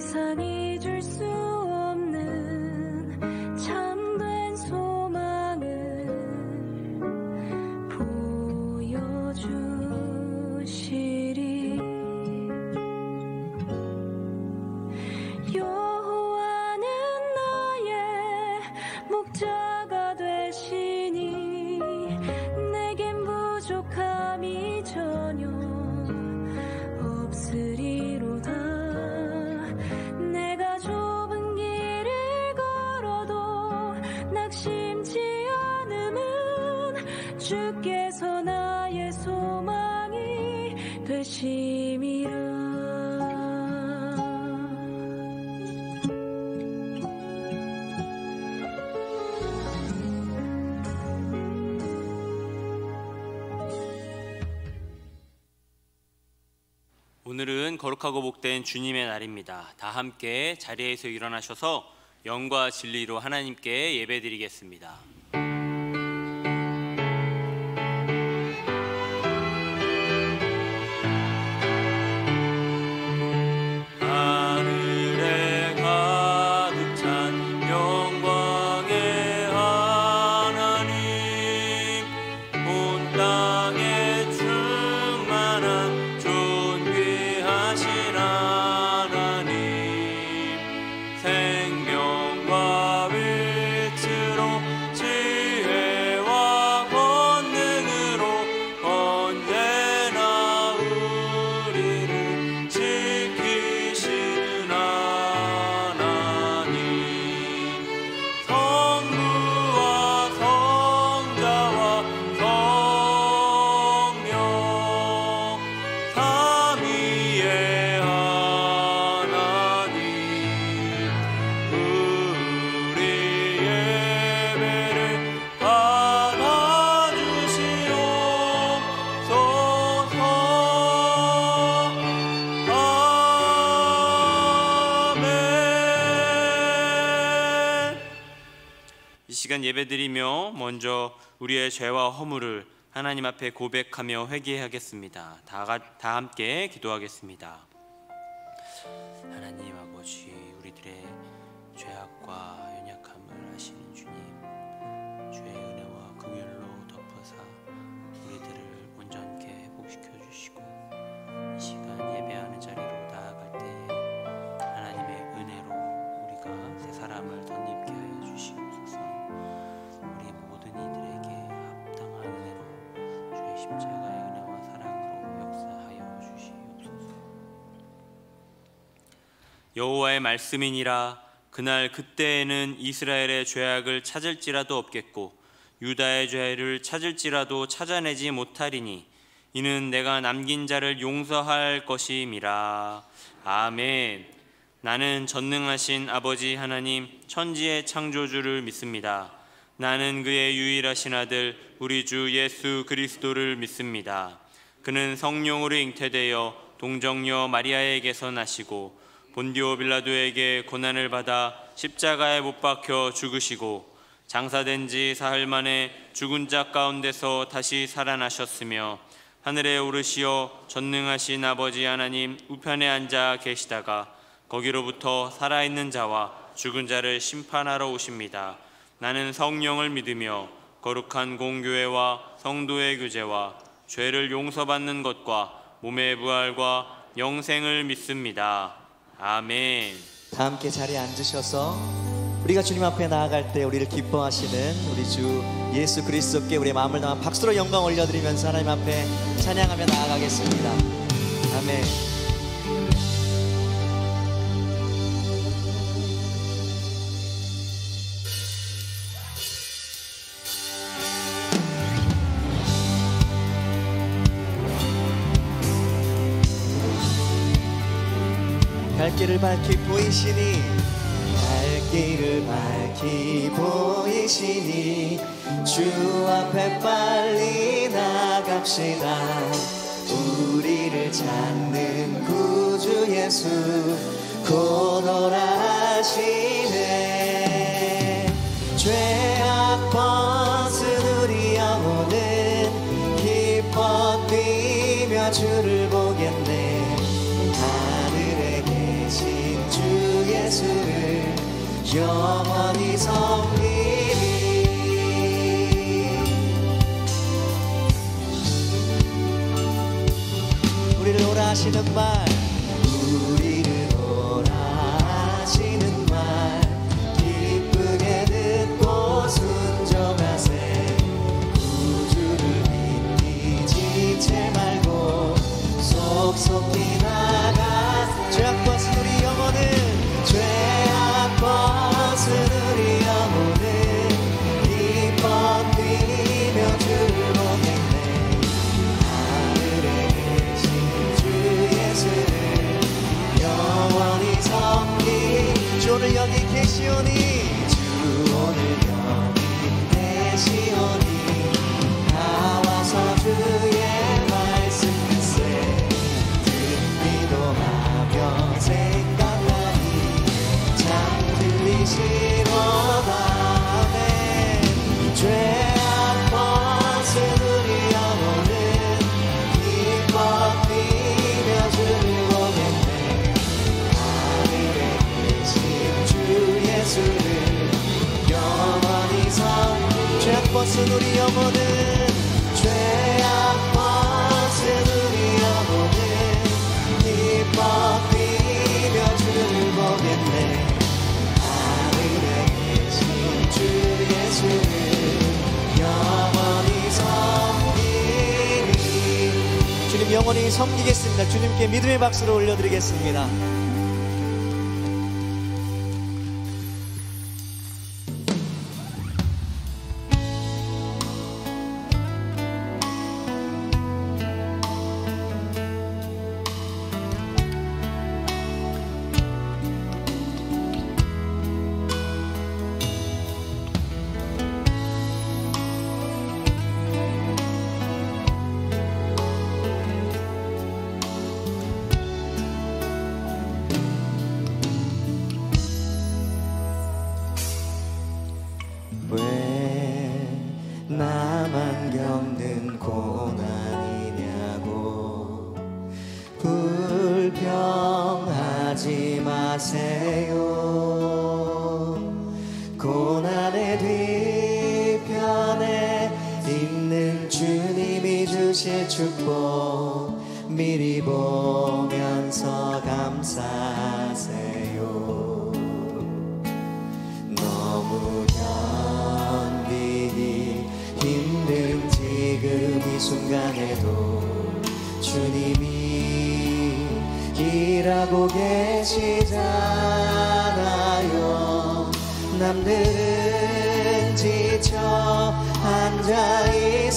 세상이 줄 수 없는 참된 소망을 보여주시리. 여호와는 나의 목자가 되시니 내겐 부족함이 전혀 없으리로다. 내가 좁은 길을 걸어도 낙심치 않음은 주께서 나의 소망이 되심이라. 오늘은 거룩하고 복된 주님의 날입니다. 다 함께 자리에서 일어나셔서 영과 진리로 하나님께 예배드리겠습니다. 하늘에 가득 찬 영광의 하나님, 온 땅에 충만한 존귀하신 하나님, 생명과 위치로 지혜와 권능으로 언제나 우리를 지키시는 하나님, 성부와 성자와 성령 삼위의 하나님, 우리 예배를 받아주시옵소서. 아멘. 이 시간 예배드리며 먼저 우리의 죄와 허물을 하나님 앞에 고백하며 회개하겠습니다. 다 함께 기도하겠습니다. 하나님 아버지, 우리들의 죄악과 연약함을 아시는 주님, 주의 은혜와 긍휼로 덮어사 우리들을 온전케 회복시켜 주시고 이 시간 예배하는 자리로 나아갈 때에 하나님의 은혜로 우리가 새 사람을 덧입게 하여 주시옵소서. 우리 모든 이들에게 합당한 은혜로 주의 십자가의 은혜와 사랑으로 역사하여 주시옵소서. 여호와의 말씀이니라. 그날 그때에는 이스라엘의 죄악을 찾을지라도 없겠고 유다의 죄를 찾을지라도 찾아내지 못하리니 이는 내가 남긴 자를 용서할 것임이라. 아멘. 나는 전능하신 아버지 하나님 천지의 창조주를 믿습니다. 나는 그의 유일하신 아들 우리 주 예수 그리스도를 믿습니다. 그는 성령으로 잉태되어 동정녀 마리아에게서 나시고 본디오 빌라도에게 고난을 받아 십자가에 못 박혀 죽으시고 장사된 지 사흘 만에 죽은 자 가운데서 다시 살아나셨으며 하늘에 오르시어 전능하신 아버지 하나님 우편에 앉아 계시다가 거기로부터 살아있는 자와 죽은 자를 심판하러 오십니다. 나는 성령을 믿으며 거룩한 공교회와 성도의 교제와 죄를 용서받는 것과 몸의 부활과 영생을 믿습니다. 아멘. 다 함께 자리에 앉으셔서 우리가 주님 앞에 나아갈 때 우리를 기뻐하시는 우리 주 예수 그리스도께 우리의 마음을 담아 박수로 영광 올려드리면서 하나님 앞에 찬양하며 나아가겠습니다. 아멘. 갈 길을 밝히 보이시니 갈 길을 밝히 보이시니 주 앞에 빨리 나갑시다. 우리를 찾는 구주 예수 곧 오라시네. 죄악 벗은 우리 영혼은 기뻐 뛰며 주를 보겠네. 하늘에 계신 주 예수를 영원히 섬기리. 우리를 오라 하시는 말, 우리를 오라 하시는 말 기쁘게 듣고 순종하세. 구주를 믿기 지체 말고 속속히 나가. 죄악 벗은 우리 영혼은, 죄악 벗은 우리 영혼은 기뻐 뛰며 주를 보겠네. 하늘에 계신 주 예수를 영원히 섬기. 주 오늘 여기 계시오니, 주 오늘 여기 계시오니 나와서 주의 말씀 듣세. 듣기도 하며 생각하니 참 들리시로다. 아멘. 죄악 벗은 우리 영혼은 기뻐 뛰며 주를 보겠네. 하늘에 계신 주 예수를 영원히 섬기. 죄악 벗은 우리 영혼은, 죄악 벗은 우리 영혼은 기뻐 뛰며 주를 보겠네. 하늘에 계신 주 예수를 영원히 섬기리. 주님 영원히 섬기겠습니다. 주님께 믿음의 박수를 올려드리겠습니다. 왜 나만 겪는 고난이냐고 불평하지 마세요. 고난의 뒤편에 있는 주님이 주실 축복 미리 보면서 감사하세요. 너무 견디기 힘든 지금 이 순간에도 주님이 일하고 계시잖아요. 남들은 지쳐 앉아있을지라도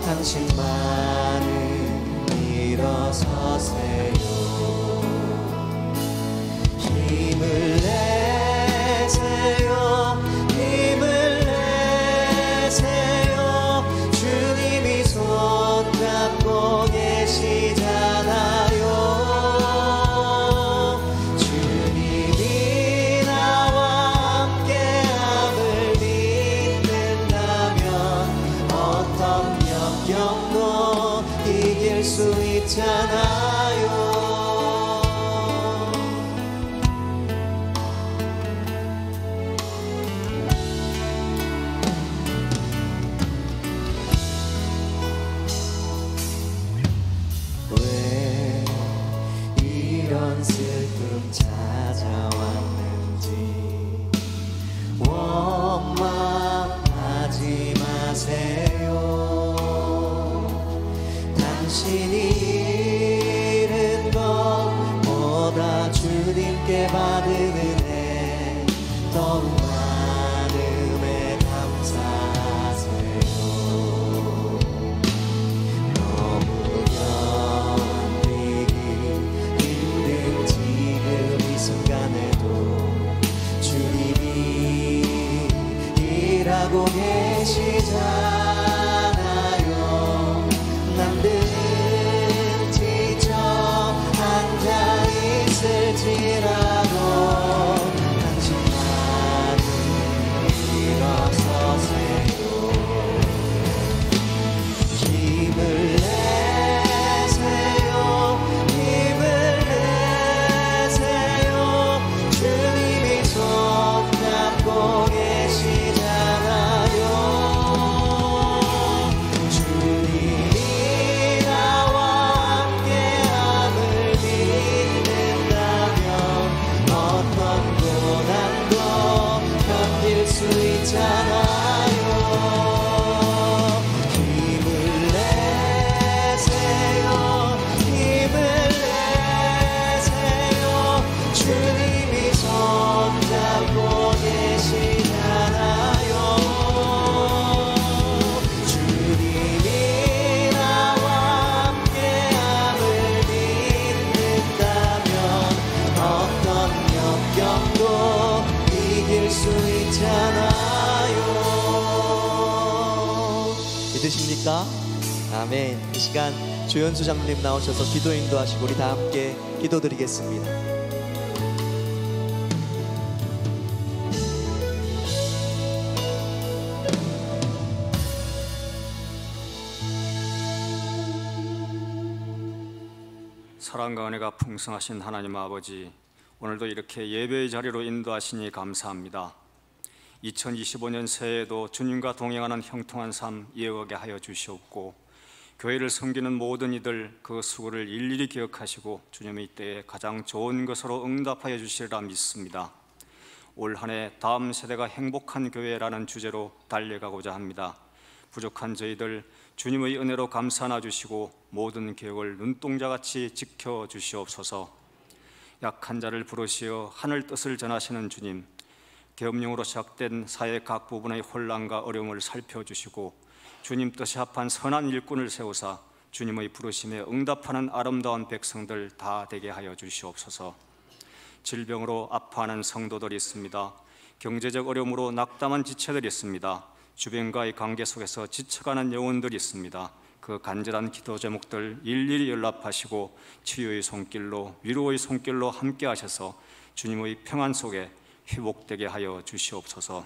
당신만은 일어서세요. 힘을 내세요. 힘을 내세요. 주님이 손잡고 계시잖아요. 주님이 나와 함께함을 믿는다면 어떤 역경도 이길 수 있잖아요. 왜 이런 슬픔 찾아왔는지 원망하지 마세요. 당신이 잃은 것보다 주님께 받은 은혜 더욱 많음에 감사하세요. 너무 견디기 힘든 지금 이 순간에도 주님이 일하고 계시잖아요. 남들은 지쳐 앉아있을지라도 당신만은 믿습니까? 아멘. 이 시간 조연수 장로님 나오셔서 기도 인도하시고 우리 다 함께 기도드리겠습니다. 사랑과 은혜가 풍성하신 하나님 아버지, 오늘도 이렇게 예배의 자리로 인도하시니 감사합니다. 2025년 새해에도 주님과 동행하는 형통한 삶 이어가게 하여 주시옵고, 교회를 섬기는 모든 이들 그 수고를 일일이 기억하시고 주님의 이때에 가장 좋은 것으로 응답하여 주시리라 믿습니다. 올 한 해 다음 세대가 행복한 교회라는 주제로 달려가고자 합니다. 부족한 저희들 주님의 은혜로 감싸나 주시고 모든 계획을 눈동자같이 지켜주시옵소서. 약한 자를 부르시어 하늘 뜻을 전하시는 주님, 계엄령으로 시작된 사회 각 부분의 혼란과 어려움을 살펴주시고 주님 뜻이 합한 선한 일꾼을 세우사 주님의 부르심에 응답하는 아름다운 백성들 다 되게 하여 주시옵소서. 질병으로 아파하는 성도들이 있습니다. 경제적 어려움으로 낙담한 지체들이 있습니다. 주변과의 관계 속에서 지쳐가는 영혼들이 있습니다. 그 간절한 기도 제목들 일일이 연락하시고 치유의 손길로, 위로의 손길로 함께 하셔서 주님의 평안 속에 회복되게 하여 주시옵소서.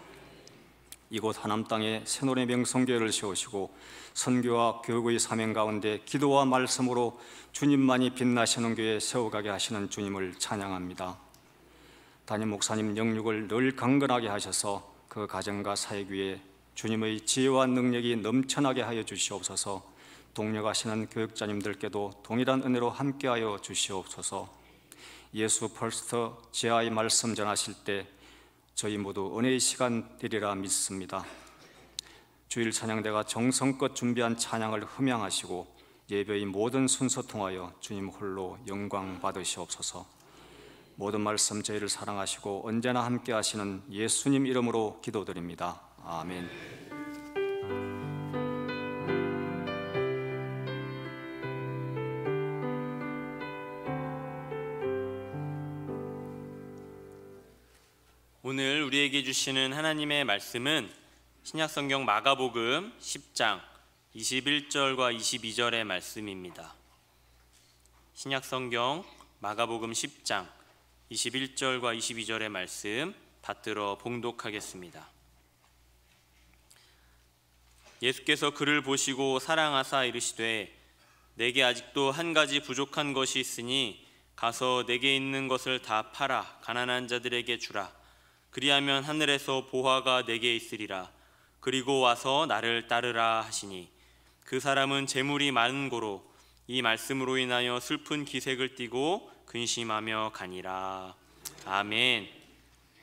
이곳 하남 땅에 새노래 명성교회를 세우시고 선교와 교육의 사명 가운데 기도와 말씀으로 주님만이 빛나시는 교회 세워가게 하시는 주님을 찬양합니다. 담임 목사님 영육을 늘 강건하게 하셔서 그 가정과 사역 위에 주님의 지혜와 능력이 넘쳐나게 하여 주시옵소서. 동력하시는 교육자님들께도 동일한 은혜로 함께하여 주시옵소서. 예수 퍼스트 지하의 말씀 전하실 때 저희 모두 은혜의 시간 되리라 믿습니다. 주일 찬양대가 정성껏 준비한 찬양을 흠양하시고 예배의 모든 순서 통하여 주님 홀로 영광 받으시옵소서. 모든 말씀 저희를 사랑하시고 언제나 함께 하시는 예수님 이름으로 기도드립니다. 아멘. 오늘 우리에게 주시는 하나님의 말씀은 신약성경 마가복음 10장 21절과 22절의 말씀입니다. 신약성경 마가복음 10장 21절과 22절의 말씀 받들어 봉독하겠습니다. 예수께서 그를 보시고 사랑하사 이르시되 내게 아직도 한 가지 부족한 것이 있으니 가서 내게 있는 것을 다 팔아 가난한 자들에게 주라. 그리하면 하늘에서 보화가 내게 있으리라. 그리고 와서 나를 따르라 하시니 그 사람은 재물이 많은 고로 이 말씀으로 인하여 슬픈 기색을 띠고 근심하며 가니라. 아멘.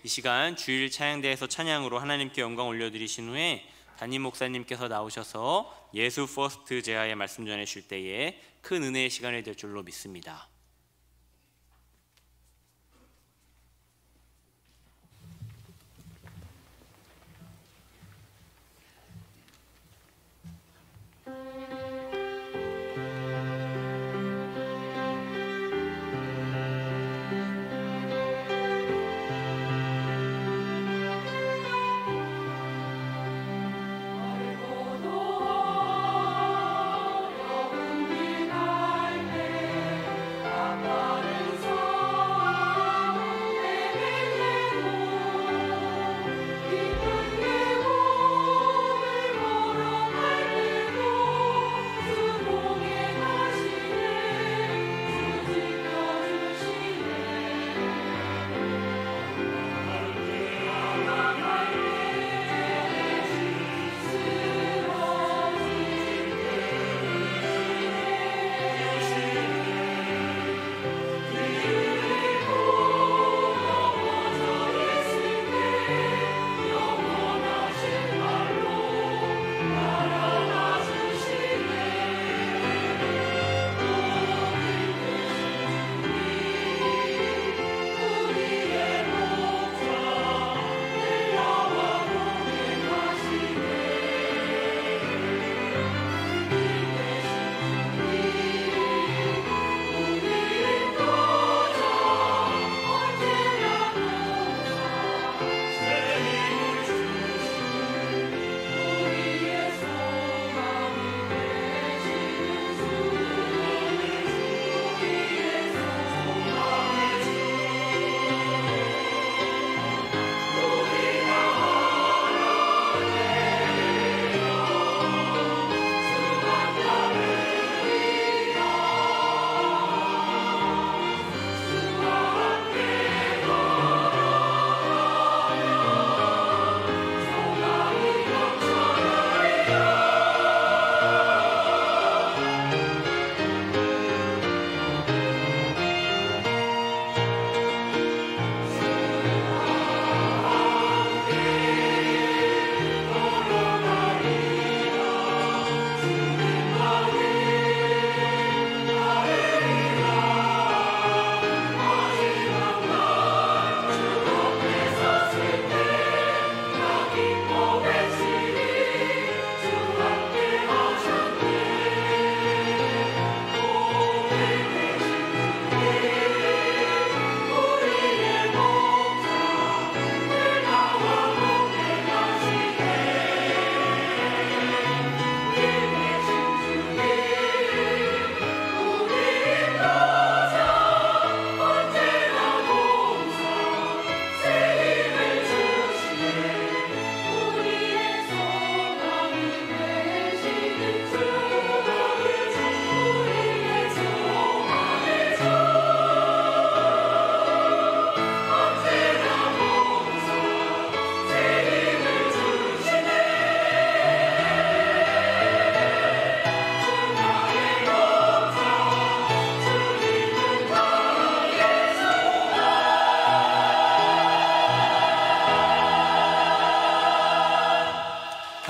이 시간 주일 찬양대에서 찬양으로 하나님께 영광 올려드리신 후에 담임 목사님께서 나오셔서 예수 퍼스트 제아의 말씀 전해주실 때에 큰 은혜의 시간이 될 줄로 믿습니다.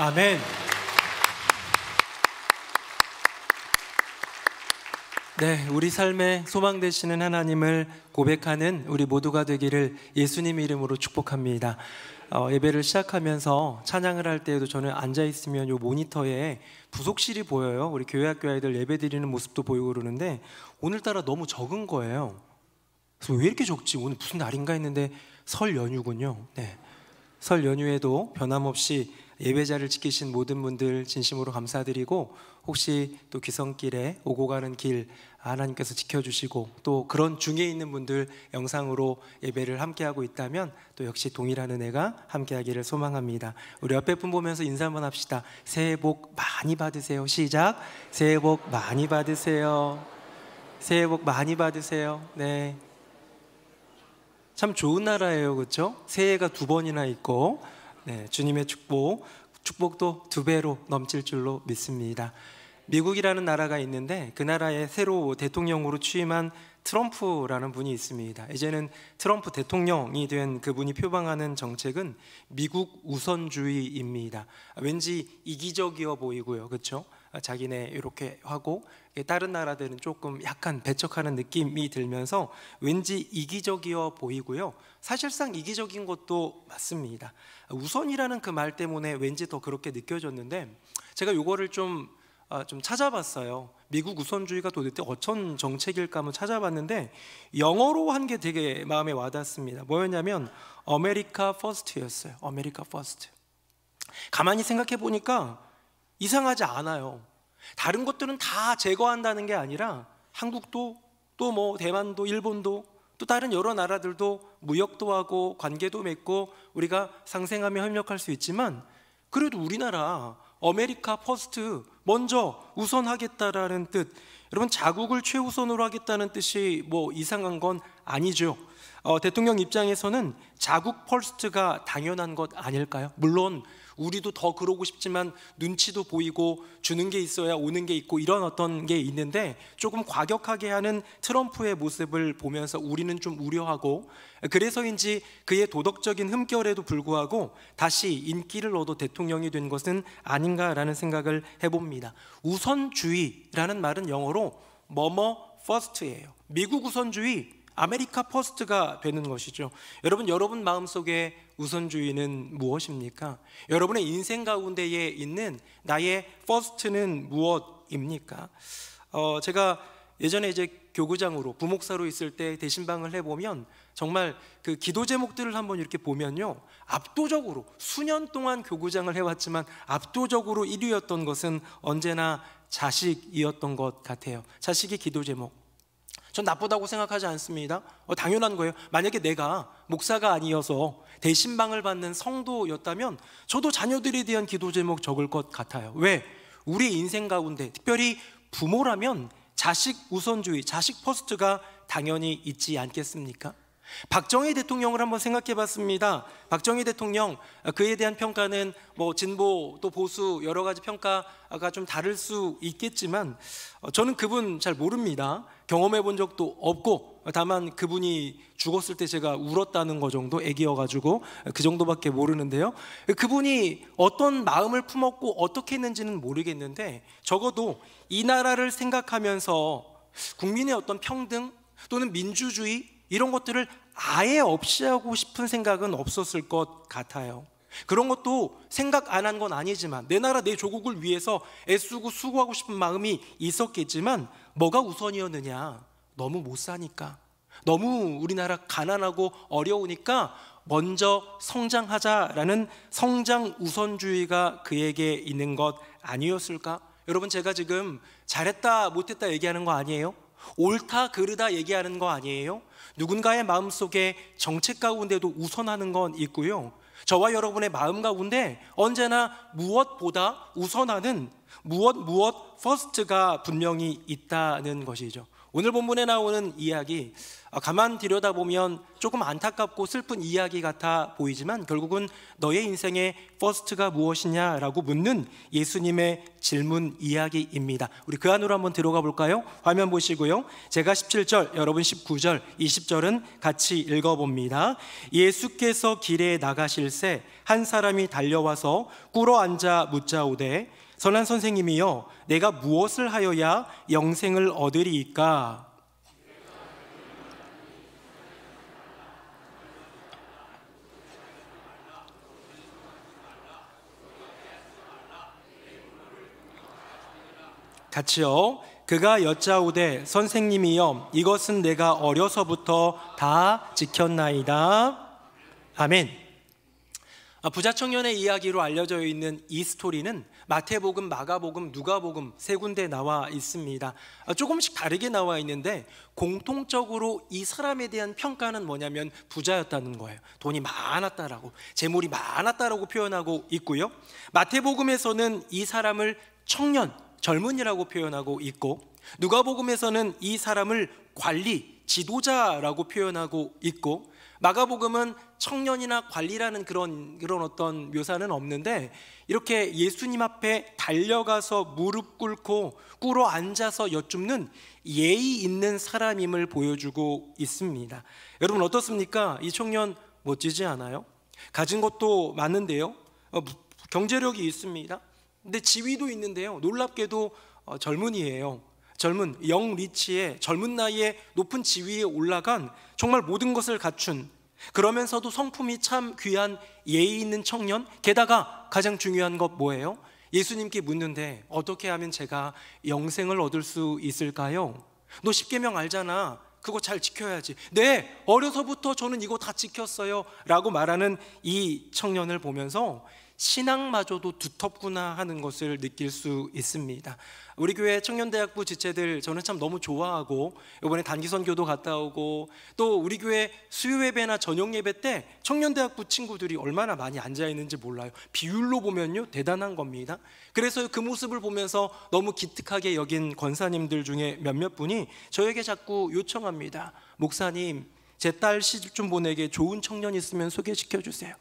아멘. 네, 우리 삶의 소망 되시는 하나님을 고백하는 우리 모두가 되기를 예수님 이름으로 축복합니다. 예배를 시작하면서 찬양을 할 때에도 저는 앉아있으면 요 모니터에 부속실이 보여요. 우리 교회 학교 아이들 예배 드리는 모습도 보이고 그러는데 오늘따라 너무 적은 거예요. 그래서 왜 이렇게 적지? 오늘 무슨 날인가 했는데 설 연휴군요. 네, 설 연휴에도 변함없이 예배자를 지키신 모든 분들 진심으로 감사드리고, 혹시 또 귀성길에 오고 가는 길 하나님께서 지켜주시고 또 그런 중에 있는 분들 영상으로 예배를 함께하고 있다면 또 역시 동일한 은혜가 함께하기를 소망합니다. 우리 옆에 분 보면서 인사 한번 합시다. 새해 복 많이 받으세요. 시작. 새해 복 많이 받으세요. 새해 복 많이 받으세요. 네, 참 좋은 나라예요, 그렇죠? 새해가 2번이나 있고, 네, 주님의 축복도 2배로 넘칠 줄로 믿습니다. 미국이라는 나라가 있는데 그 나라의 새로 대통령으로 취임한 트럼프라는 분이 있습니다. 이제는 트럼프 대통령이 된 그분이 표방하는 정책은 미국 우선주의입니다. 왠지 이기적이어 보이고요, 그렇죠? 자기네 이렇게 하고 다른 나라들은 조금 약간 배척하는 느낌이 들면서 왠지 이기적이어 보이고요. 사실상 이기적인 것도 맞습니다. 우선이라는 그 말 때문에 왠지 더 그렇게 느껴졌는데, 제가 요거를 좀 찾아봤어요. 미국 우선주의가 도대체 어떤 정책일까 한번 찾아봤는데 영어로 한 게 되게 마음에 와닿습니다. 뭐였냐면 아메리카 퍼스트였어요. 아메리카 퍼스트. 가만히 생각해 보니까 이상하지 않아요. 다른 것들은 다 제거한다는 게 아니라 한국도 또 뭐 대만도 일본도 또 다른 여러 나라들도 무역도 하고 관계도 맺고 우리가 상생하며 협력할 수 있지만, 그래도 우리나라 아메리카 퍼스트, 먼저 우선하겠다라는 뜻, 여러분 자국을 최우선으로 하겠다는 뜻이 뭐 이상한 건 아니죠. 대통령 입장에서는 자국 퍼스트가 당연한 것 아닐까요? 물론 우리도 더 그러고 싶지만 눈치도 보이고 주는 게 있어야 오는 게 있고 이런 어떤 게 있는데, 조금 과격하게 하는 트럼프의 모습을 보면서 우리는 좀 우려하고, 그래서인지 그의 도덕적인 흠결에도 불구하고 다시 인기를 얻어 대통령이 된 것은 아닌가라는 생각을 해봅니다. 우선주의라는 말은 영어로 뭐뭐 퍼스트예요. 미국 우선주의, 아메리카 퍼스트가 되는 것이죠. 여러분 마음속에 우선주의는 무엇입니까? 여러분의 인생 가운데에 있는 나의 퍼스트는 무엇입니까? 제가 예전에 이제 교구장으로 부목사로 있을 때 대신방을 해보면 정말 그 기도 제목들을 한번 이렇게 보면요, 압도적으로 수년 동안 교구장을 해왔지만 압도적으로 1위였던 것은 언제나 자식이었던 것 같아요. 자식이 기도 제목. 전 나쁘다고 생각하지 않습니다. 당연한 거예요. 만약에 내가 목사가 아니어서 대신방을 받는 성도였다면 저도 자녀들에 대한 기도 제목 적을 것 같아요. 왜? 우리 인생 가운데 특별히 부모라면 자식 우선주의, 자식 퍼스트가 당연히 있지 않겠습니까? 박정희 대통령을 한번 생각해 봤습니다. 박정희 대통령, 그에 대한 평가는 뭐 진보 또 보수 여러 가지 평가가 좀 다를 수 있겠지만 저는 그분 잘 모릅니다. 경험해 본 적도 없고, 다만 그분이 죽었을 때 제가 울었다는 거 정도, 애기여가지고 그 정도밖에 모르는데요. 그분이 어떤 마음을 품었고 어떻게 했는지는 모르겠는데 적어도 이 나라를 생각하면서 국민의 어떤 평등 또는 민주주의 이런 것들을 아예 없이 하고 싶은 생각은 없었을 것 같아요. 그런 것도 생각 안 한 건 아니지만 내 나라 내 조국을 위해서 애쓰고 수고하고 싶은 마음이 있었겠지만 뭐가 우선이었느냐? 너무 못 사니까, 너무 우리나라 가난하고 어려우니까 먼저 성장하자라는 성장 우선주의가 그에게 있는 것 아니었을까? 여러분, 제가 지금 잘했다 못했다 얘기하는 거 아니에요? 옳다 그르다 얘기하는 거 아니에요? 누군가의 마음속에 정책 가운데도 우선하는 건 있고요, 저와 여러분의 마음 가운데 언제나 무엇보다 우선하는 무엇 퍼스트가 분명히 있다는 것이죠. 오늘 본문에 나오는 이야기, 가만 들여다보면 조금 안타깝고 슬픈 이야기 같아 보이지만 결국은 너의 인생의 퍼스트가 무엇이냐라고 묻는 예수님의 질문 이야기입니다. 우리 그 안으로 한번 들어가 볼까요? 화면 보시고요. 제가 17절, 여러분 19절, 20절은 같이 읽어봅니다. 예수께서 길에 나가실새 한 사람이 달려와서 꿇어 앉아 묻자오되 선한 선생님이여 내가 무엇을 하여야 영생을 얻으리이까? 같이요. 그가 여짜오되 선생님이여 이것은 내가 어려서부터 다 지켰나이다. 아멘. 부자 청년의 이야기로 알려져 있는 이 스토리는 마태복음, 마가복음, 누가복음 세 군데 나와 있습니다. 조금씩 다르게 나와 있는데 공통적으로 이 사람에 대한 평가는 뭐냐면 부자였다는 거예요. 돈이 많았다라고, 재물이 많았다라고 표현하고 있고요. 마태복음에서는 이 사람을 청년, 젊은이라고 표현하고 있고, 누가복음에서는 이 사람을 관리, 지도자라고 표현하고 있고, 마가복음은 청년이나 관리라는 그런 어떤 묘사는 없는데 이렇게 예수님 앞에 달려가서 무릎 꿇고 꿇어 앉아서 여쭙는 예의 있는 사람임을 보여주고 있습니다. 여러분 어떻습니까? 이 청년 멋지지 않아요? 가진 것도 많은데요, 경제력이 있습니다. 근데 지위도 있는데요, 놀랍게도 젊은이에요. 젊은 영 리치의 젊은 나이에 높은 지위에 올라간 정말 모든 것을 갖춘, 그러면서도 성품이 참 귀한 예의 있는 청년, 게다가 가장 중요한 것 뭐예요? 예수님께 묻는데 어떻게 하면 제가 영생을 얻을 수 있을까요? 너 십계명 알잖아, 그거 잘 지켜야지. 네, 어려서부터 저는 이거 다 지켰어요 라고 말하는 이 청년을 보면서 신앙마저도 두텁구나 하는 것을 느낄 수 있습니다. 우리 교회 청년대학부 지체들 저는 참 너무 좋아하고, 이번에 단기선교도 갔다 오고, 또 우리 교회 수요예배나 저녁예배 때 청년대학부 친구들이 얼마나 많이 앉아있는지 몰라요. 비율로 보면요 대단한 겁니다. 그래서 그 모습을 보면서 너무 기특하게 여긴 권사님들 중에 몇몇 분이 저에게 자꾸 요청합니다. 목사님, 제 딸 시집 좀 보내게 좋은 청년 있으면 소개시켜 주세요.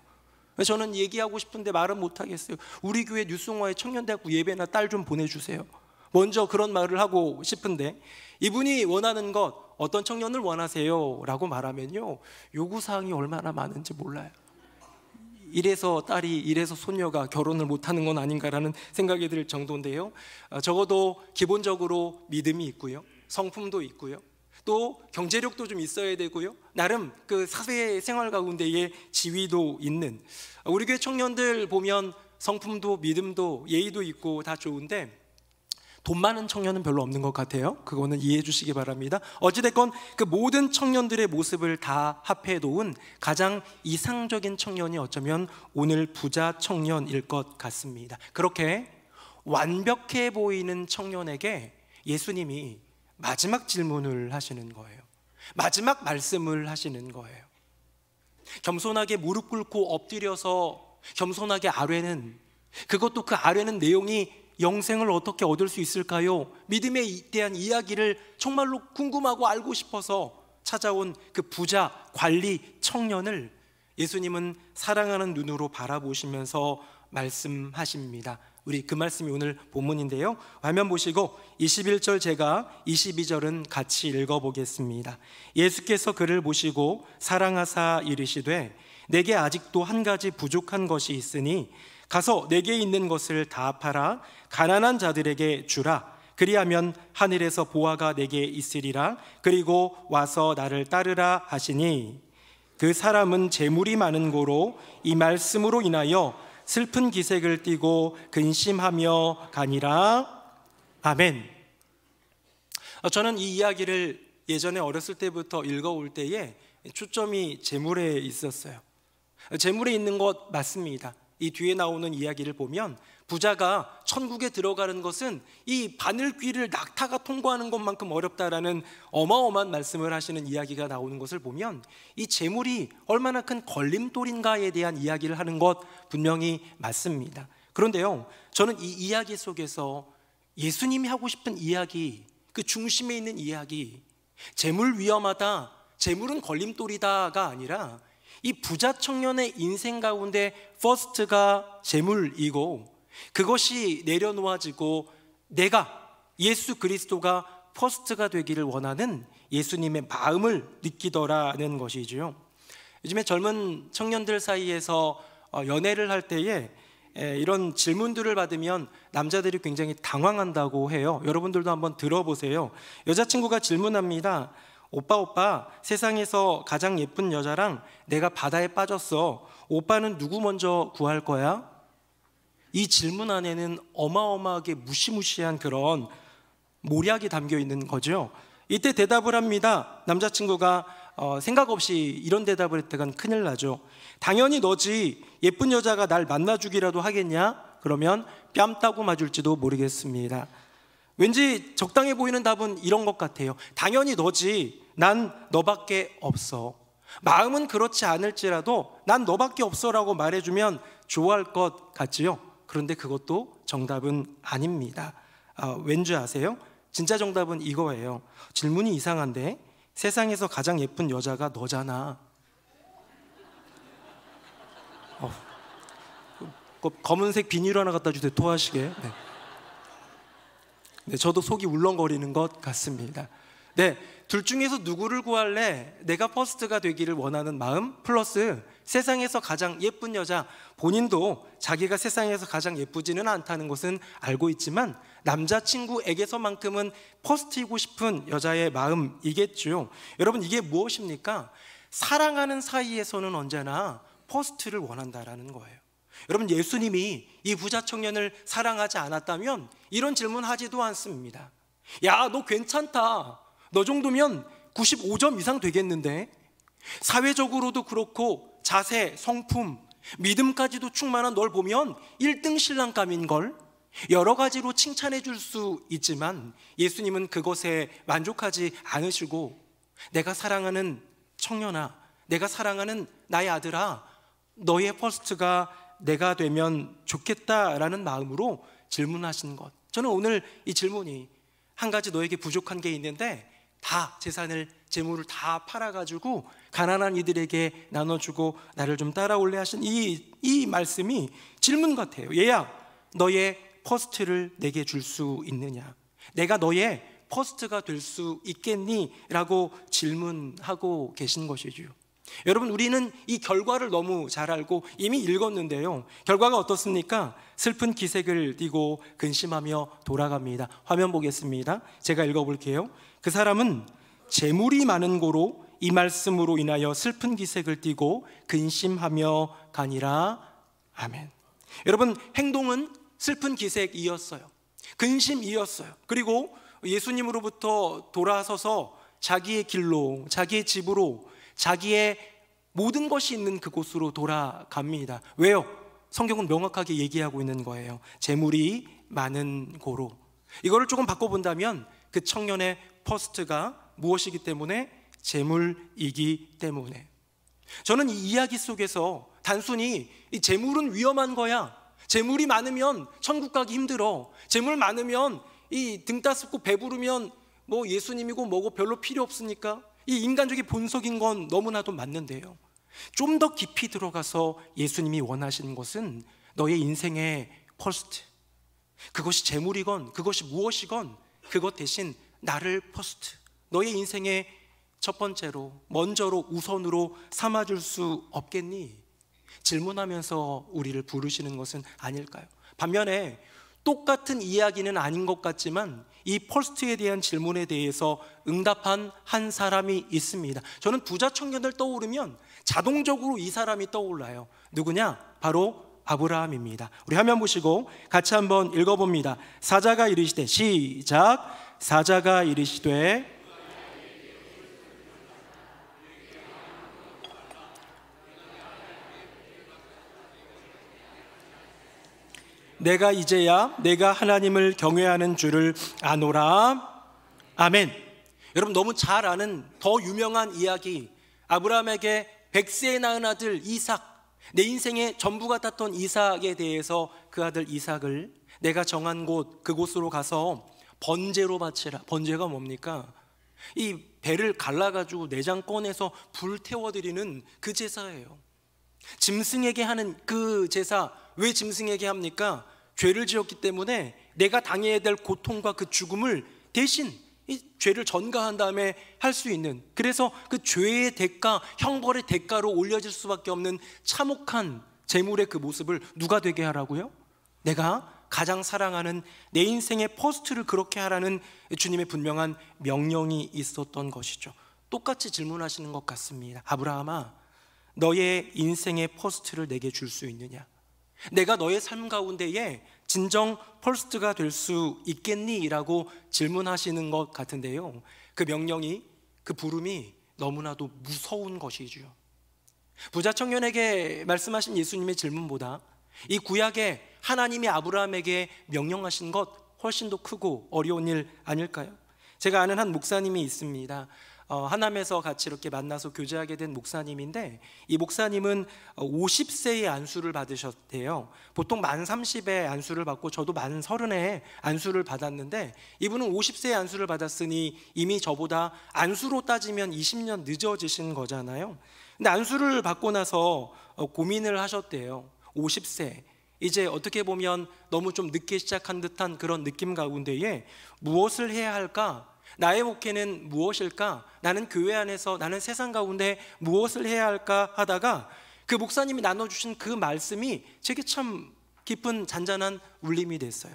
저는 얘기하고 싶은데 말은 못하겠어요. 우리 교회 뉴송화에 청년대학부 예배나 딸 좀 보내주세요. 먼저 그런 말을 하고 싶은데, 이분이 원하는 것, 어떤 청년을 원하세요? 라고 말하면요 요구사항이 얼마나 많은지 몰라요. 이래서 딸이, 이래서 소녀가 결혼을 못하는 건 아닌가라는 생각이 들 정도인데요, 적어도 기본적으로 믿음이 있고요, 성품도 있고요, 또 경제력도 좀 있어야 되고요, 나름 그 사회생활 가운데의 지위도 있는, 우리 교회 청년들 보면 성품도 믿음도 예의도 있고 다 좋은데 돈 많은 청년은 별로 없는 것 같아요. 그거는 이해해 주시기 바랍니다. 어찌됐건 그 모든 청년들의 모습을 다 합해 놓은 가장 이상적인 청년이 어쩌면 오늘 부자 청년일 것 같습니다. 그렇게 완벽해 보이는 청년에게 예수님이 마지막 질문을 하시는 거예요. 마지막 말씀을 하시는 거예요. 겸손하게 무릎 꿇고 엎드려서 겸손하게 아뢰는, 그것도 그 아뢰는 내용이 영생을 어떻게 얻을 수 있을까요? 믿음에 대한 이야기를 정말로 궁금하고 알고 싶어서 찾아온 그 부자 관리 청년을 예수님은 사랑하는 눈으로 바라보시면서 말씀하십니다. 우리 그 말씀이 오늘 본문인데요, 화면 보시고 21절 제가 22절은 같이 읽어보겠습니다. 예수께서 그를 보시고 사랑하사 이르시되 내게 아직도 한 가지 부족한 것이 있으니 가서 내게 있는 것을 다 팔아 가난한 자들에게 주라. 그리하면 하늘에서 보화가 내게 있으리라. 그리고 와서 나를 따르라 하시니, 그 사람은 재물이 많은 고로 이 말씀으로 인하여 슬픈 기색을 띠고 근심하며 가니라. 아멘. 저는 이 이야기를 예전에 어렸을 때부터 읽어올 때에 초점이 재물에 있었어요. 재물에 있는 것 맞습니다. 이 뒤에 나오는 이야기를 보면 부자가 천국에 들어가는 것은 이 바늘귀를 낙타가 통과하는 것만큼 어렵다라는 어마어마한 말씀을 하시는 이야기가 나오는 것을 보면 이 재물이 얼마나 큰 걸림돌인가에 대한 이야기를 하는 것 분명히 맞습니다. 그런데요, 저는 이 이야기 속에서 예수님이 하고 싶은 이야기, 그 중심에 있는 이야기, 재물 위험하다, 재물은 걸림돌이다가 아니라 이 부자 청년의 인생 가운데 퍼스트가 재물이고, 그것이 내려놓아지고 내가, 예수 그리스도가 퍼스트가 되기를 원하는 예수님의 마음을 느끼더라는 것이죠. 요즘에 젊은 청년들 사이에서 연애를 할 때에 이런 질문들을 받으면 남자들이 굉장히 당황한다고 해요. 여러분들도 한번 들어보세요. 여자친구가 질문합니다. 오빠, 세상에서 가장 예쁜 여자랑 내가 바다에 빠졌어. 오빠는 누구 먼저 구할 거야? 이 질문 안에는 어마어마하게 무시무시한 그런 모략이 담겨 있는 거죠. 이때 대답을 합니다. 남자친구가 생각 없이 이런 대답을 했다간 큰일 나죠. 당연히 너지. 예쁜 여자가 날 만나주기라도 하겠냐? 그러면 뺨 따고 맞을지도 모르겠습니다. 왠지 적당해 보이는 답은 이런 것 같아요. 당연히 너지. 난 너밖에 없어. 마음은 그렇지 않을지라도 난 너밖에 없어라고 말해주면 좋아할 것 같지요. 그런데 그것도 정답은 아닙니다. 왠지 아세요? 진짜 정답은 이거예요. 질문이 이상한데 세상에서 가장 예쁜 여자가 너잖아. 검은색 비닐 하나 갖다 주세요. 토하시게. 네, 저도 속이 울렁거리는 것 같습니다. 네, 둘 중에서 누구를 구할래? 내가 퍼스트가 되기를 원하는 마음 플러스 세상에서 가장 예쁜 여자. 본인도 자기가 세상에서 가장 예쁘지는 않다는 것은 알고 있지만 남자친구에게서만큼은 퍼스트이고 싶은 여자의 마음이겠죠. 여러분, 이게 무엇입니까? 사랑하는 사이에서는 언제나 퍼스트를 원한다라는 거예요. 여러분, 예수님이 이 부자 청년을 사랑하지 않았다면 이런 질문 하지도 않습니다. 야, 너 괜찮다. 너 정도면 95점 이상 되겠는데? 사회적으로도 그렇고 자세, 성품, 믿음까지도 충만한 널 보면 1등 신랑감인걸? 여러 가지로 칭찬해 줄 수 있지만 예수님은 그것에 만족하지 않으시고, 내가 사랑하는 청년아, 내가 사랑하는 나의 아들아, 너의 퍼스트가 내가 되면 좋겠다라는 마음으로 질문하신 것. 저는 오늘 이 질문이 한 가지 너에게 부족한 게 있는데 다 재산을, 재물을 다 팔아가지고 가난한 이들에게 나눠주고 나를 좀 따라올래 하신 이 말씀이 질문 같아요. 얘야, 너의 퍼스트를 내게 줄 수 있느냐? 내가 너의 퍼스트가 될 수 있겠니? 라고 질문하고 계신 것이죠. 여러분, 우리는 이 결과를 너무 잘 알고 이미 읽었는데요, 결과가 어떻습니까? 슬픈 기색을 띠고 근심하며 돌아갑니다. 화면 보겠습니다. 제가 읽어볼게요. 그 사람은 재물이 많은 고로 이 말씀으로 인하여 슬픈 기색을 띠고 근심하며 가니라. 아멘. 여러분, 행동은 슬픈 기색이었어요. 근심이었어요. 그리고 예수님으로부터 돌아서서 자기의 길로, 자기의 집으로, 자기의 모든 것이 있는 그곳으로 돌아갑니다. 왜요? 성경은 명확하게 얘기하고 있는 거예요. 재물이 많은 고로. 이거를 조금 바꿔본다면 그 청년의 퍼스트가 무엇이기 때문에? 재물이기 때문에. 저는 이 이야기 속에서 단순히 이 재물은 위험한 거야, 재물이 많으면 천국 가기 힘들어, 재물 많으면 이 등 따스고 배부르면 뭐 예수님이고 뭐고 별로 필요 없으니까, 이 인간적인 본성인 건 너무나도 맞는데요, 좀 더 깊이 들어가서 예수님이 원하시는 것은 너의 인생의 퍼스트, 그것이 재물이건 그것이 무엇이건 그것 대신 나를 퍼스트, 너의 인생의 첫 번째로, 먼저로, 우선으로 삼아줄 수 없겠니? 질문하면서 우리를 부르시는 것은 아닐까요? 반면에 똑같은 이야기는 아닌 것 같지만 이 퍼스트에 대한 질문에 대해서 응답한 한 사람이 있습니다. 저는 부자 청년을 떠오르면 자동적으로 이 사람이 떠올라요. 누구냐? 바로 아브라함입니다. 우리 화면 보시고 같이 한번 읽어봅니다. 사자가 이르시되, 시작. 사자가 이르시되, 내가 이제야 내가 하나님을 경외하는 줄을 아노라. 아멘. 여러분, 너무 잘 아는 더 유명한 이야기, 아브라함에게 100세에 낳은 아들 이삭, 내 인생의 전부 같았던 이삭에 대해서 그 아들 이삭을 내가 정한 곳 그곳으로 가서 번제로 바치라. 번제가 뭡니까? 이 배를 갈라가지고 내장 꺼내서 불 태워드리는 그 제사예요. 짐승에게 하는 그 제사. 왜 짐승에게 합니까? 죄를 지었기 때문에 내가 당해야 될 고통과 그 죽음을 대신 이 죄를 전가한 다음에 할 수 있는, 그래서 그 죄의 대가, 형벌의 대가로 올려질 수밖에 없는 참혹한 제물의 그 모습을 누가 되게 하라고요? 내가 가장 사랑하는 내 인생의 퍼스트를 그렇게 하라는 주님의 분명한 명령이 있었던 것이죠. 똑같이 질문하시는 것 같습니다. 아브라함아, 너의 인생의 퍼스트를 내게 줄 수 있느냐? 내가 너의 삶 가운데에 진정 퍼스트가 될 수 있겠니? 라고 질문하시는 것 같은데요, 그 명령이, 그 부름이 너무나도 무서운 것이죠. 부자 청년에게 말씀하신 예수님의 질문보다 이 구약에 하나님이 아브라함에게 명령하신 것 훨씬 더 크고 어려운 일 아닐까요? 제가 아는 한 목사님이 있습니다. 하남에서 같이 이렇게 만나서 교제하게 된 목사님인데, 이 목사님은 50세의 안수를 받으셨대요. 보통 만 30에 안수를 받고 저도 만 30에 안수를 받았는데, 이분은 50세의 안수를 받았으니 이미 저보다 안수로 따지면 20년 늦어지신 거잖아요. 근데 안수를 받고 나서 고민을 하셨대요. 50세, 이제 어떻게 보면 너무 좀 늦게 시작한 듯한 그런 느낌 가운데에 무엇을 해야 할까? 나의 목회는 무엇일까? 나는 교회 안에서, 나는 세상 가운데 무엇을 해야 할까 하다가 그 목사님이 나눠주신 그 말씀이 제게 참 깊은 잔잔한 울림이 됐어요.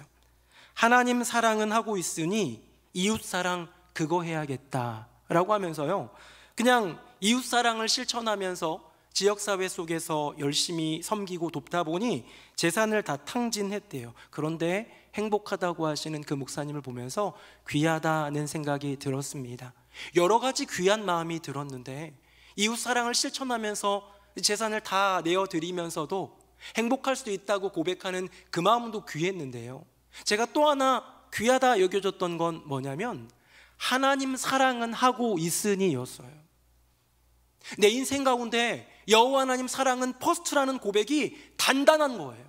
하나님 사랑은 하고 있으니 이웃 사랑 그거 해야겠다 라고 하면서요, 그냥 이웃 사랑을 실천하면서 지역사회 속에서 열심히 섬기고 돕다 보니 재산을 다 탕진했대요. 그런데 행복하다고 하시는 그 목사님을 보면서 귀하다는 생각이 들었습니다. 여러 가지 귀한 마음이 들었는데 이웃사랑을 실천하면서 재산을 다 내어드리면서도 행복할 수 있다고 고백하는 그 마음도 귀했는데요, 제가 또 하나 귀하다 여겨졌던 건 뭐냐면 하나님 사랑은 하고 있으니 였어요. 내 인생 가운데 여호와 하나님 사랑은 퍼스트라는 고백이 단단한 거예요.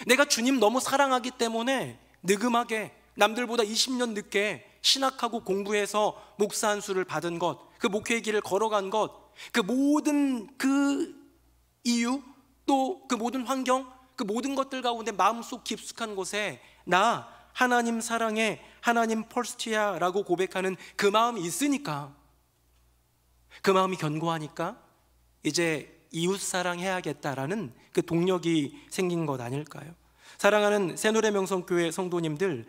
내가 주님 너무 사랑하기 때문에 느금하게 남들보다 20년 늦게 신학하고 공부해서 목사 안수를 받은 것, 그 목회의 길을 걸어간 것, 그 모든 그 이유, 또 그 모든 환경, 그 모든 것들 가운데 마음속 깊숙한 곳에 나 하나님 사랑해, 하나님 퍼스트야 라고 고백하는 그 마음이 있으니까, 그 마음이 견고하니까 이제 이웃 사랑해야겠다라는 그 동력이 생긴 것 아닐까요? 사랑하는 새노래명성교회 성도님들,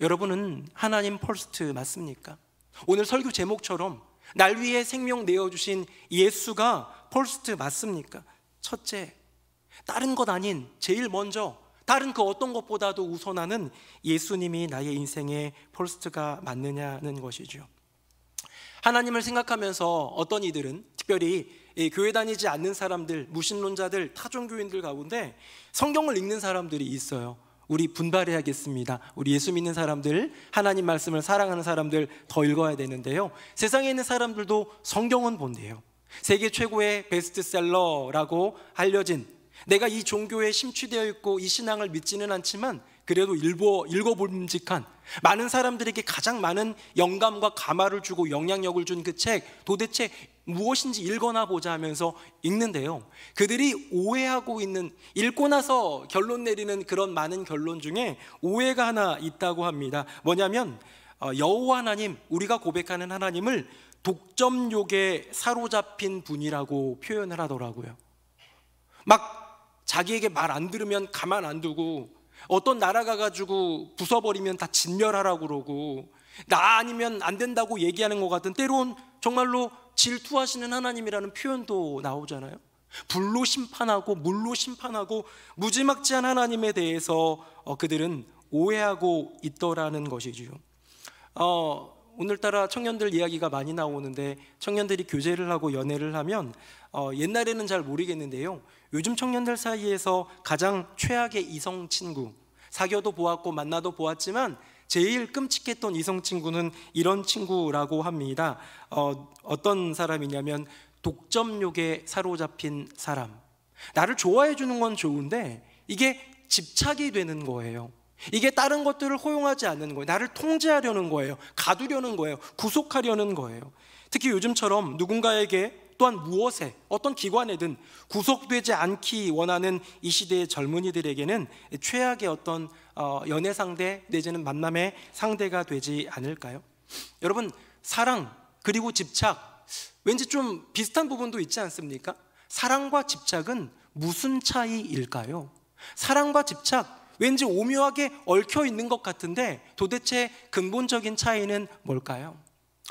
여러분은 하나님 퍼스트 맞습니까? 오늘 설교 제목처럼 날 위해 생명 내어주신 예수가 퍼스트 맞습니까? 첫째, 다른 것 아닌 제일 먼저, 다른 그 어떤 것보다도 우선하는 예수님이 나의 인생의 퍼스트가 맞느냐는 것이죠. 하나님을 생각하면서 어떤 이들은, 특별히 교회 다니지 않는 사람들, 무신론자들, 타종교인들 가운데 성경을 읽는 사람들이 있어요. 우리 분발해야겠습니다. 우리 예수 믿는 사람들, 하나님 말씀을 사랑하는 사람들 더 읽어야 되는데요, 세상에 있는 사람들도 성경은 본대요. 세계 최고의 베스트셀러라고 알려진, 내가 이 종교에 심취되어 있고 이 신앙을 믿지는 않지만 그래도 읽어볼만한, 많은 사람들에게 가장 많은 영감과 감화를 주고 영향력을 준 그 책, 도대체 무엇인지 읽어나 보자 하면서 읽는데요, 그들이 오해하고 있는, 읽고 나서 결론 내리는 그런 많은 결론 중에 오해가 하나 있다고 합니다. 뭐냐면 여호와 하나님, 우리가 고백하는 하나님을 독점욕에 사로잡힌 분이라고 표현을 하더라고요. 막 자기에게 말 안 들으면 가만 안 두고, 어떤 나라 가가지고 부숴버리면 다 진멸하라고 그러고, 나 아니면 안 된다고 얘기하는 것 같은, 때론 정말로 질투하시는 하나님이라는 표현도 나오잖아요. 불로 심판하고 물로 심판하고 무지막지한 하나님에 대해서 그들은 오해하고 있더라는 것이죠. 오늘따라 청년들 이야기가 많이 나오는데, 청년들이 교제를 하고 연애를 하면 옛날에는 잘 모르겠는데요, 요즘 청년들 사이에서 가장 최악의 이성 친구, 사귀어도 보았고 만나도 보았지만 제일 끔찍했던 이성 친구는 이런 친구라고 합니다. 어떤 사람이냐면 독점욕에 사로잡힌 사람. 나를 좋아해 주는 건 좋은데 이게 집착이 되는 거예요. 이게 다른 것들을 허용하지 않는 거예요. 나를 통제하려는 거예요. 가두려는 거예요. 구속하려는 거예요. 특히 요즘처럼 누군가에게 또한 무엇에 어떤 기관에든 구속되지 않기 원하는 이 시대의 젊은이들에게는 최악의 어떤 연애 상대 내지는 만남의 상대가 되지 않을까요? 여러분, 사랑 그리고 집착 왠지 좀 비슷한 부분도 있지 않습니까? 사랑과 집착은 무슨 차이일까요? 사랑과 집착 왠지 오묘하게 얽혀 있는 것 같은데 도대체 근본적인 차이는 뭘까요?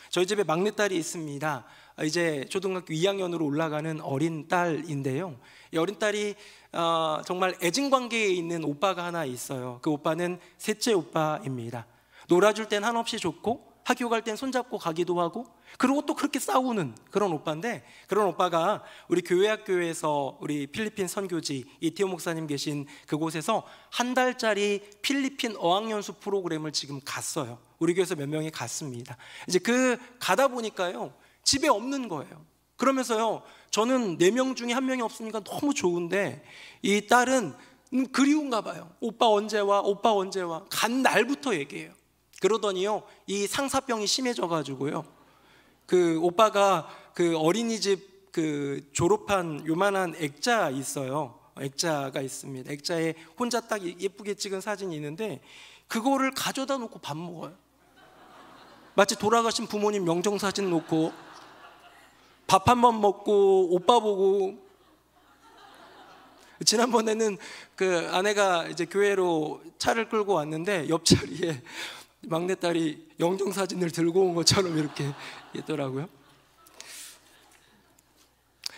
저희 집에 막내딸이 있습니다. 이제 초등학교 2학년으로 올라가는 어린 딸인데요. 이 어린 딸이 정말 애증 관계에 있는 오빠가 하나 있어요. 그 오빠는 셋째 오빠입니다. 놀아줄 땐 한없이 좋고 학교 갈 땐 손잡고 가기도 하고 그리고 또 그렇게 싸우는 그런 오빠인데, 그런 오빠가 우리 교회 학교에서 우리 필리핀 선교지 이태호 목사님 계신 그곳에서 한 달짜리 필리핀 어학연수 프로그램을 지금 갔어요. 우리 교회에서 몇 명이 갔습니다. 이제 가다 보니까요 집에 없는 거예요. 그러면서요 저는 4명 중에 1명이 없으니까 너무 좋은데 이 딸은 그리운가 봐요. 오빠 언제 와? 오빠 언제 와? 간 날부터 얘기해요. 그러더니요 이 상사병이 심해져 가지고요 그 오빠가 그 어린이집 그 졸업한 요만한 액자 있어요. 액자가 있습니다. 액자에 혼자 딱 예쁘게 찍은 사진이 있는데 그거를 가져다 놓고 밥 먹어요. 마치 돌아가신 부모님 명정사진 놓고 밥 한 번 먹고 오빠 보고. 지난번에는 그 아내가 이제 교회로 차를 끌고 왔는데 옆자리에 막내딸이 영정사진을 들고 온 것처럼 이렇게 있더라고요.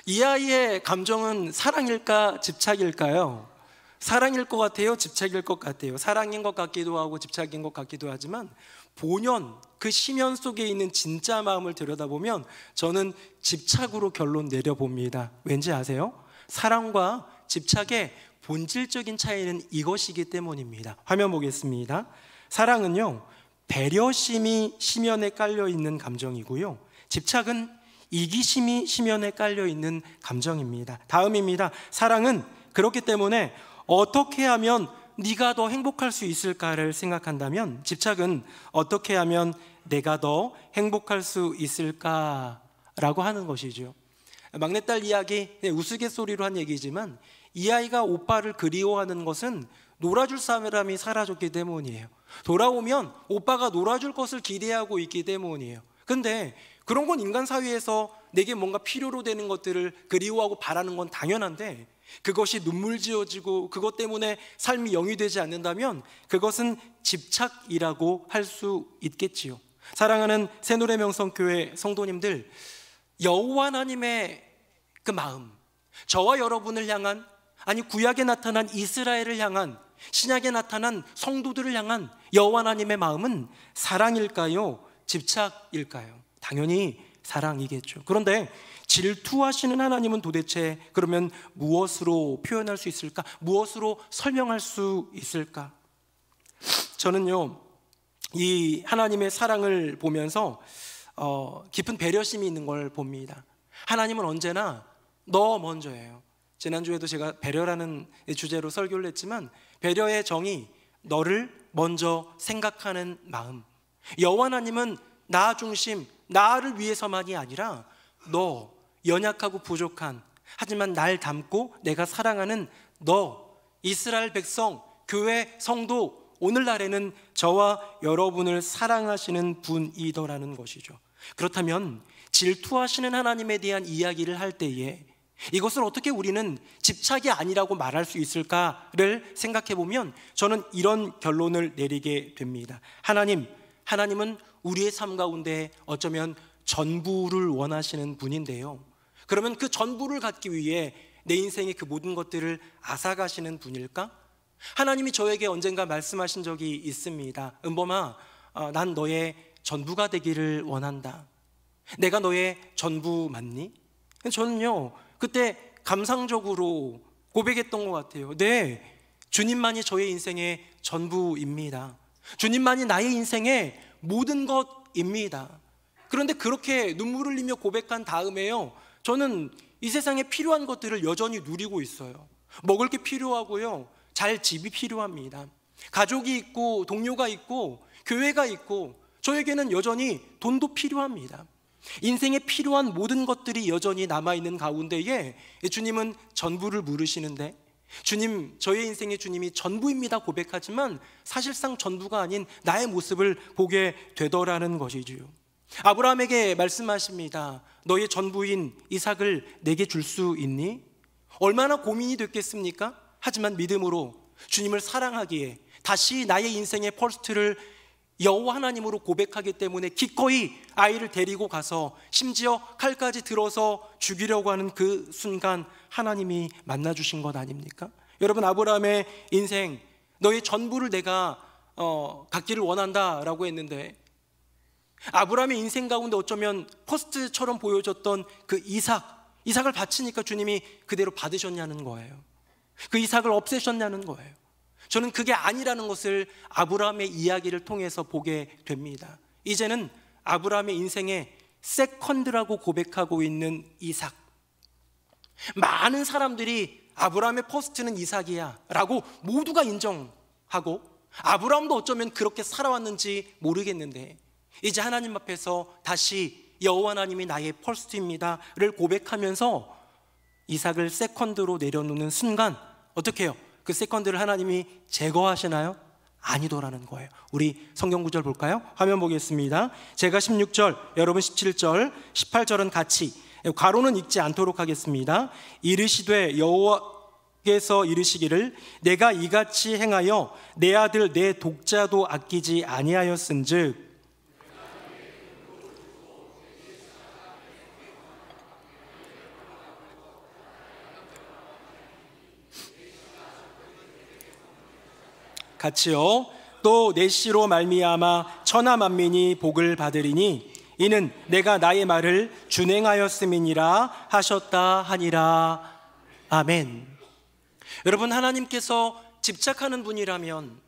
이 아이의 감정은 사랑일까 집착일까요? 사랑일 것 같아요? 집착일 것 같아요? 사랑인 것 같기도 하고 집착인 것 같기도 하지만 본연 그 심연 속에 있는 진짜 마음을 들여다보면 저는 집착으로 결론 내려봅니다. 왠지 아세요? 사랑과 집착의 본질적인 차이는 이것이기 때문입니다. 화면 보겠습니다. 사랑은요 배려심이 심연에 깔려있는 감정이고요, 집착은 이기심이 심연에 깔려있는 감정입니다. 다음입니다. 사랑은 그렇기 때문에 어떻게 하면 네가 더 행복할 수 있을까를 생각한다면, 집착은 어떻게 하면 내가 더 행복할 수 있을까라고 하는 것이죠. 막내딸 이야기 우스갯소리로 한 얘기지만 이 아이가 오빠를 그리워하는 것은 놀아줄 사람이 사라졌기 때문이에요. 돌아오면 오빠가 놀아줄 것을 기대하고 있기 때문이에요. 근데 그런 건 인간 사회에서 내게 뭔가 필요로 되는 것들을 그리워하고 바라는 건 당연한데 그것이 눈물 지어지고 그것 때문에 삶이 영이 되지 않는다면 그것은 집착이라고 할 수 있겠지요. 사랑하는 새노래명성교회 성도님들, 여호와 하나님의 그 마음, 저와 여러분을 향한, 아니 구약에 나타난 이스라엘을 향한, 신약에 나타난 성도들을 향한 여호와 하나님의 마음은 사랑일까요? 집착일까요? 당연히 사랑이겠죠. 그런데 질투하시는 하나님은 도대체 그러면 무엇으로 표현할 수 있을까? 무엇으로 설명할 수 있을까? 저는요 이 하나님의 사랑을 보면서 깊은 배려심이 있는 걸 봅니다. 하나님은 언제나 너 먼저예요. 지난주에도 제가 배려라는 주제로 설교를 했지만 배려의 정의, 너를 먼저 생각하는 마음. 여호와 하나님은 나 중심, 나를 위해서만이 아니라 너, 연약하고 부족한, 하지만 날 닮고 내가 사랑하는 너, 이스라엘 백성, 교회 성도, 오늘날에는 저와 여러분을 사랑하시는 분이더라는 것이죠. 그렇다면 질투하시는 하나님에 대한 이야기를 할 때에 이것을 어떻게 우리는 집착이 아니라고 말할 수 있을까를 생각해 보면 저는 이런 결론을 내리게 됩니다. 하나님은 우리의 삶 가운데 어쩌면 전부를 원하시는 분인데요, 그러면 그 전부를 갖기 위해 내 인생의 그 모든 것들을 앗아가시는 분일까? 하나님이 저에게 언젠가 말씀하신 적이 있습니다. 은범아, 난 너의 전부가 되기를 원한다. 내가 너의 전부 맞니? 저는요 그때 감상적으로 고백했던 것 같아요. 네, 주님만이 저의 인생의 전부입니다. 주님만이 나의 인생의 모든 것입니다. 그런데 그렇게 눈물을 흘리며 고백한 다음에요 저는 이 세상에 필요한 것들을 여전히 누리고 있어요. 먹을 게 필요하고요, 잘 집이 필요합니다. 가족이 있고 동료가 있고 교회가 있고 저에게는 여전히 돈도 필요합니다. 인생에 필요한 모든 것들이 여전히 남아있는 가운데에 주님은 전부를 물으시는데, 주님, 저의 인생의 주님이 전부입니다 고백하지만 사실상 전부가 아닌 나의 모습을 보게 되더라는 것이지요. 아브라함에게 말씀하십니다. 너의 전부인 이삭을 내게 줄 수 있니? 얼마나 고민이 됐겠습니까? 하지만 믿음으로 주님을 사랑하기에 다시 나의 인생의 퍼스트를 여호와 하나님으로 고백하기 때문에 기꺼이 아이를 데리고 가서 심지어 칼까지 들어서 죽이려고 하는 그 순간 하나님이 만나주신 것 아닙니까? 여러분, 아브라함의 인생, 너의 전부를 내가 갖기를 원한다라고 했는데, 아브라함의 인생 가운데 어쩌면 퍼스트처럼 보여졌던 그 이삭을 바치니까 주님이 그대로 받으셨냐는 거예요. 그 이삭을 없애셨냐는 거예요. 저는 그게 아니라는 것을 아브라함의 이야기를 통해서 보게 됩니다. 이제는 아브라함의 인생에 세컨드라고 고백하고 있는 이삭, 많은 사람들이 아브라함의 퍼스트는 이삭이야 라고 모두가 인정하고, 아브라함도 어쩌면 그렇게 살아왔는지 모르겠는데 이제 하나님 앞에서 다시 여호와 하나님이 나의 퍼스트입니다를 고백하면서 이삭을 세컨드로 내려놓는 순간 어떻게 해요? 그 세컨드를 하나님이 제거하시나요? 아니더라는 거예요. 우리 성경 구절 볼까요? 화면 보겠습니다. 제가 16절, 여러분 17절, 18절은 같이 괄호는 읽지 않도록 하겠습니다. 이르시되 여호와께서 이르시기를 내가 이같이 행하여 내 아들 내 독자도 아끼지 아니하였은즉 같이요. 또 내 씨로 말미암아 천하 만민이 복을 받으리니 이는 내가 나의 말을 준행하였음이니라 하셨다 하니라. 아멘. 여러분, 하나님께서 집착하는 분이라면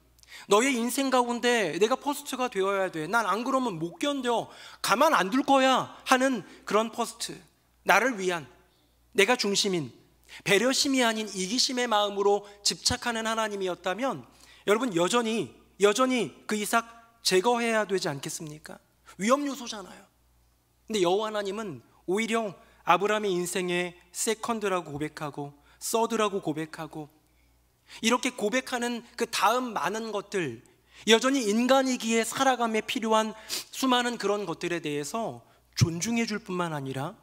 너의 인생 가운데 내가 퍼스트가 되어야 돼, 난 안 그러면 못 견뎌, 가만 안 둘 거야 하는 그런 퍼스트, 나를 위한, 내가 중심인, 배려심이 아닌 이기심의 마음으로 집착하는 하나님이었다면 여러분, 여전히 그 이삭 제거해야 되지 않겠습니까? 위험 요소잖아요. 근데 여호와 하나님은 오히려 아브라함의 인생에 세컨드라고 고백하고 서드라고 고백하고 이렇게 고백하는 그 다음 많은 것들, 여전히 인간이기에 살아감에 필요한 수많은 그런 것들에 대해서 존중해 줄 뿐만 아니라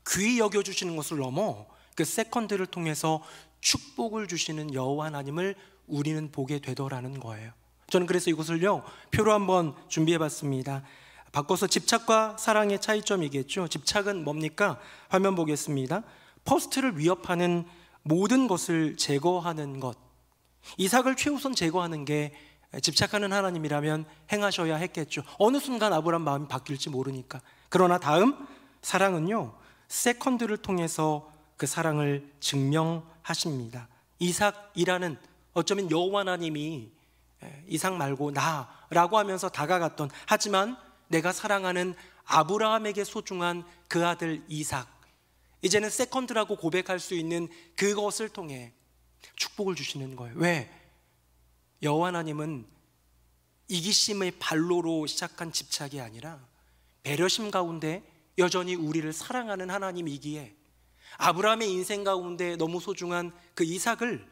귀히 여겨주시는 것을 넘어 그 세컨드를 통해서 축복을 주시는 여호와 하나님을 우리는 보게 되더라는 거예요. 저는 그래서 이것을요 표로 한번 준비해 봤습니다. 바꿔서 집착과 사랑의 차이점이겠죠. 집착은 뭡니까? 화면 보겠습니다. 퍼스트를 위협하는 모든 것을 제거하는 것, 이삭을 최우선 제거하는 게 집착하는 하나님이라면 행하셔야 했겠죠. 어느 순간 아브라함 마음이 바뀔지 모르니까. 그러나 다음 사랑은요 세컨드를 통해서 그 사랑을 증명하십니다. 이삭이라는, 어쩌면 여호와 하나님이 이삭 말고 나라고 하면서 다가갔던, 하지만 내가 사랑하는 아브라함에게 소중한 그 아들 이삭, 이제는 세컨드라고 고백할 수 있는 그것을 통해 축복을 주시는 거예요. 왜? 여호와 하나님은 이기심의 발로로 시작한 집착이 아니라 배려심 가운데 여전히 우리를 사랑하는 하나님이기에 아브라함의 인생 가운데 너무 소중한 그 이삭을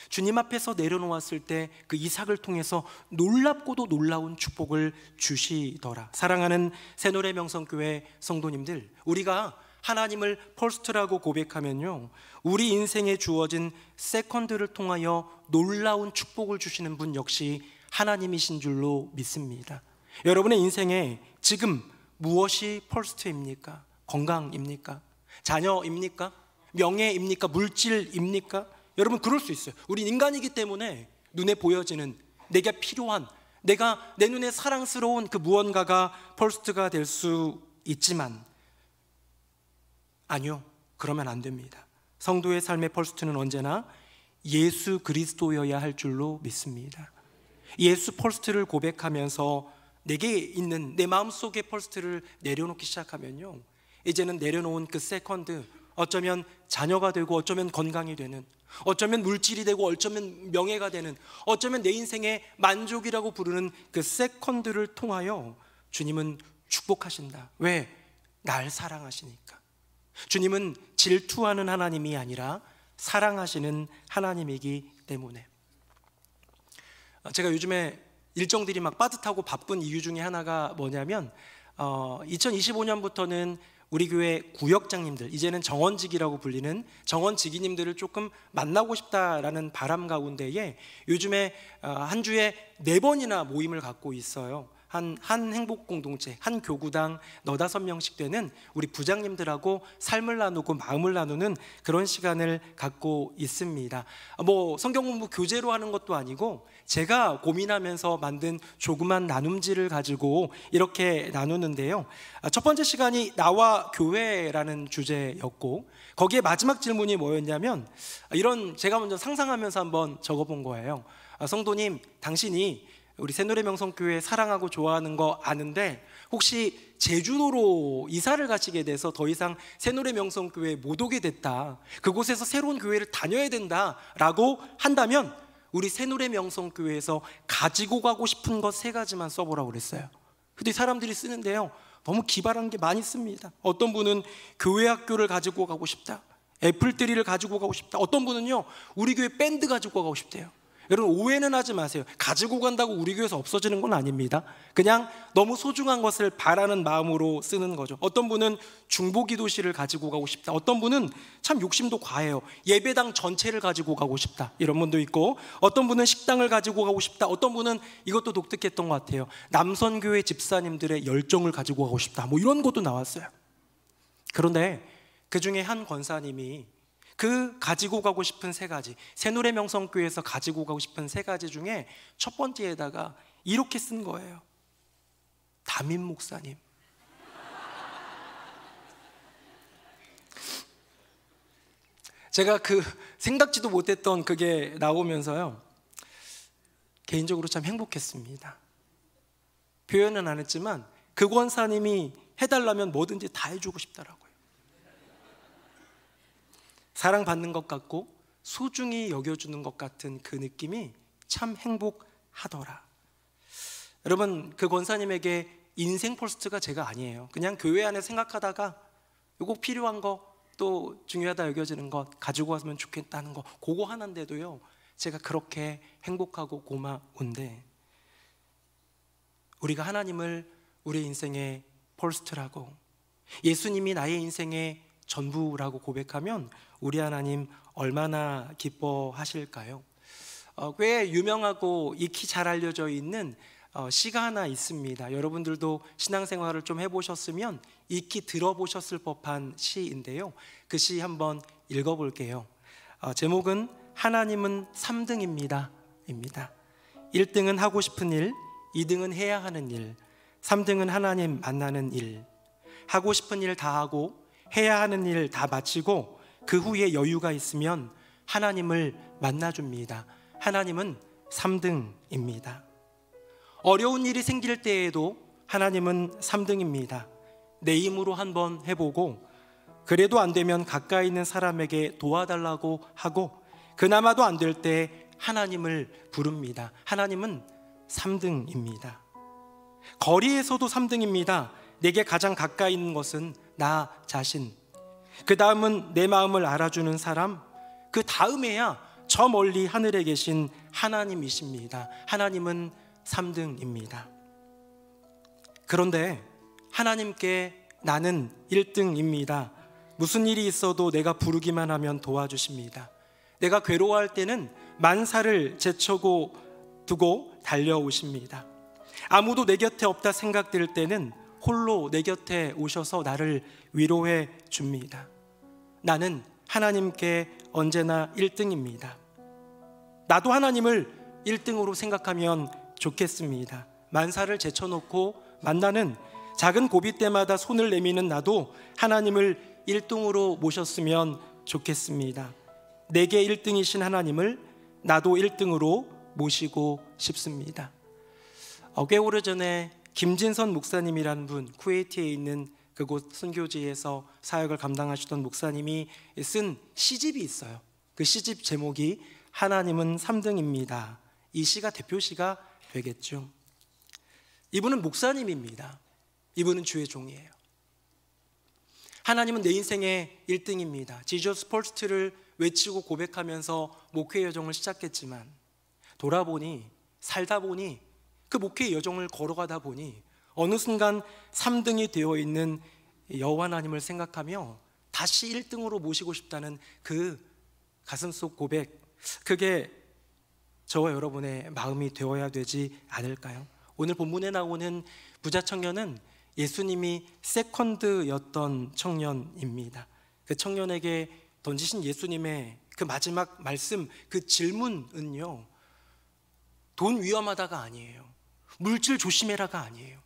주님 앞에서 내려놓았을 때 그 이삭을 통해서 놀랍고도 놀라운 축복을 주시더라. 사랑하는 새노래 명성교회 성도님들, 우리가 하나님을 퍼스트라고 고백하면요 우리 인생에 주어진 세컨드를 통하여 놀라운 축복을 주시는 분 역시 하나님이신 줄로 믿습니다. 여러분의 인생에 지금 무엇이 퍼스트입니까? 건강입니까? 자녀입니까? 명예입니까? 물질입니까? 여러분, 그럴 수 있어요. 우린 인간이기 때문에 눈에 보여지는, 내가 필요한, 내가 내 눈에 사랑스러운 그 무언가가 퍼스트가 될 수 있지만, 아니요, 그러면 안 됩니다. 성도의 삶의 퍼스트는 언제나 예수 그리스도여야 할 줄로 믿습니다. 예수 퍼스트를 고백하면서 내게 있는 내 마음속의 퍼스트를 내려놓기 시작하면요 이제는 내려놓은 그 세컨드, 어쩌면 자녀가 되고, 어쩌면 건강이 되는, 어쩌면 물질이 되고, 어쩌면 명예가 되는, 어쩌면 내 인생의 만족이라고 부르는 그 세컨드를 통하여 주님은 축복하신다. 왜? 날 사랑하시니까. 주님은 질투하는 하나님이 아니라 사랑하시는 하나님이기 때문에. 제가 요즘에 일정들이 막 빠듯하고 바쁜 이유 중에 하나가 뭐냐면 2025년부터는 우리 교회 구역장님들, 이제는 정원직이라고 불리는 정원직위님들을 조금 만나고 싶다라는 바람 가운데에 요즘에 한 주에 4번이나 모임을 갖고 있어요. 한 행복 공동체, 한 교구당 4-5명씩 되는 우리 부장님들하고 삶을 나누고 마음을 나누는 그런 시간을 갖고 있습니다. 뭐 성경 공부 교재로 하는 것도 아니고 제가 고민하면서 만든 조그만 나눔지를 가지고 이렇게 나누는데요. 첫 번째 시간이 나와 교회라는 주제였고, 거기에 마지막 질문이 뭐였냐면, 이런 제가 먼저 상상하면서 한번 적어본 거예요. 성도님, 당신이 우리 새노래명성교회 사랑하고 좋아하는 거 아는데 혹시 제주도로 이사를 가시게 돼서 더 이상 새노래명성교회에 못 오게 됐다, 그곳에서 새로운 교회를 다녀야 된다라고 한다면 우리 새노래명성교회에서 가지고 가고 싶은 것 3가지만 써보라고 그랬어요. 근데 사람들이 쓰는데요, 너무 기발한 게 많이 씁니다. 어떤 분은 교회 학교를 가지고 가고 싶다, 애플트리를 가지고 가고 싶다, 어떤 분은요 우리 교회 밴드 가지고 가고 싶대요. 여러분, 오해는 하지 마세요. 가지고 간다고 우리 교회에서 없어지는 건 아닙니다. 그냥 너무 소중한 것을 바라는 마음으로 쓰는 거죠. 어떤 분은 중보기도실을 가지고 가고 싶다, 어떤 분은 참 욕심도 과해요. 예배당 전체를 가지고 가고 싶다, 이런 분도 있고, 어떤 분은 식당을 가지고 가고 싶다, 어떤 분은 이것도 독특했던 것 같아요. 남선교회 집사님들의 열정을 가지고 가고 싶다, 뭐 이런 것도 나왔어요. 그런데 그 중에 한 권사님이 그 가지고 가고 싶은 3가지, 새노래명성교회에서 가지고 가고 싶은 3가지 중에 첫 번째에다가 이렇게 쓴 거예요. 담임 목사님. 제가 그 생각지도 못했던 그게 나오면서요, 개인적으로 참 행복했습니다. 표현은 안 했지만 그 권사님이 해달라면 뭐든지 다 해주고 싶더라고요. 사랑받는 것 같고 소중히 여겨주는 것 같은 그 느낌이 참 행복하더라. 여러분, 그 권사님에게 인생 포스트가 제가 아니에요. 그냥 교회 안에 생각하다가 이거 필요한 거, 또 중요하다 여겨지는 것 가지고 왔으면 좋겠다는 거, 그거 하나인데도요 제가 그렇게 행복하고 고마운데, 우리가 하나님을 우리 인생의 포스트라고, 예수님이 나의 인생의 전부라고 고백하면 우리 하나님 얼마나 기뻐하실까요? 꽤 유명하고 익히 잘 알려져 있는 시가 하나 있습니다. 여러분들도 신앙생활을 좀 해보셨으면 익히 들어보셨을 법한 시인데요, 그 시 한번 읽어볼게요. 제목은 하나님은 3등입니다 입니다. 1등은 하고 싶은 일, 2등은 해야 하는 일, 3등은 하나님 만나는 일. 하고 싶은 일 다 하고 해야 하는 일 다 마치고 그 후에 여유가 있으면 하나님을 만나줍니다. 하나님은 3등입니다. 어려운 일이 생길 때에도 하나님은 3등입니다. 내 힘으로 한번 해보고 그래도 안 되면 가까이 있는 사람에게 도와달라고 하고, 그나마도 안 될 때 하나님을 부릅니다. 하나님은 3등입니다. 거리에서도 3등입니다. 내게 가장 가까이 있는 것은 나 자신, 그 다음은 내 마음을 알아주는 사람, 그 다음에야 저 멀리 하늘에 계신 하나님이십니다. 하나님은 3등입니다. 그런데 하나님께 나는 1등입니다. 무슨 일이 있어도 내가 부르기만 하면 도와주십니다. 내가 괴로워할 때는 만사를 제쳐고 두고 달려오십니다. 아무도 내 곁에 없다 생각될 때는 홀로 내 곁에 오셔서 나를 위로해 줍니다. 나는 하나님께 언제나 1등입니다. 나도 하나님을 1등으로 생각하면 좋겠습니다. 만사를 제쳐놓고 만나는 작은 고비 때마다 손을 내미는 나도 하나님을 1등으로 모셨으면 좋겠습니다. 내게 1등이신 하나님을 나도 1등으로 모시고 싶습니다. 꽤 오래전에 김진선 목사님이라는 분, 쿠웨이트에 있는 그곳 순교지에서 사역을 감당하시던 목사님이 쓴 시집이 있어요. 그 시집 제목이 하나님은 3등입니다. 이 시가 대표시가 되겠죠. 이분은 목사님입니다. 이분은 주의 종이에요. 하나님은 내 인생의 1등입니다. 지저스 퍼스트를 외치고 고백하면서 목회 여정을 시작했지만 돌아보니, 살다 보니, 그 목회 여정을 걸어가다 보니 어느 순간 3등이 되어 있는 여호와 하나님을 생각하며 다시 1등으로 모시고 싶다는 그 가슴속 고백, 그게 저와 여러분의 마음이 되어야 되지 않을까요? 오늘 본문에 나오는 부자 청년은 예수님이 세컨드였던 청년입니다. 그 청년에게 던지신 예수님의 그 마지막 말씀, 그 질문은요, 돈 위험하다가 아니에요. 물질 조심해라가 아니에요.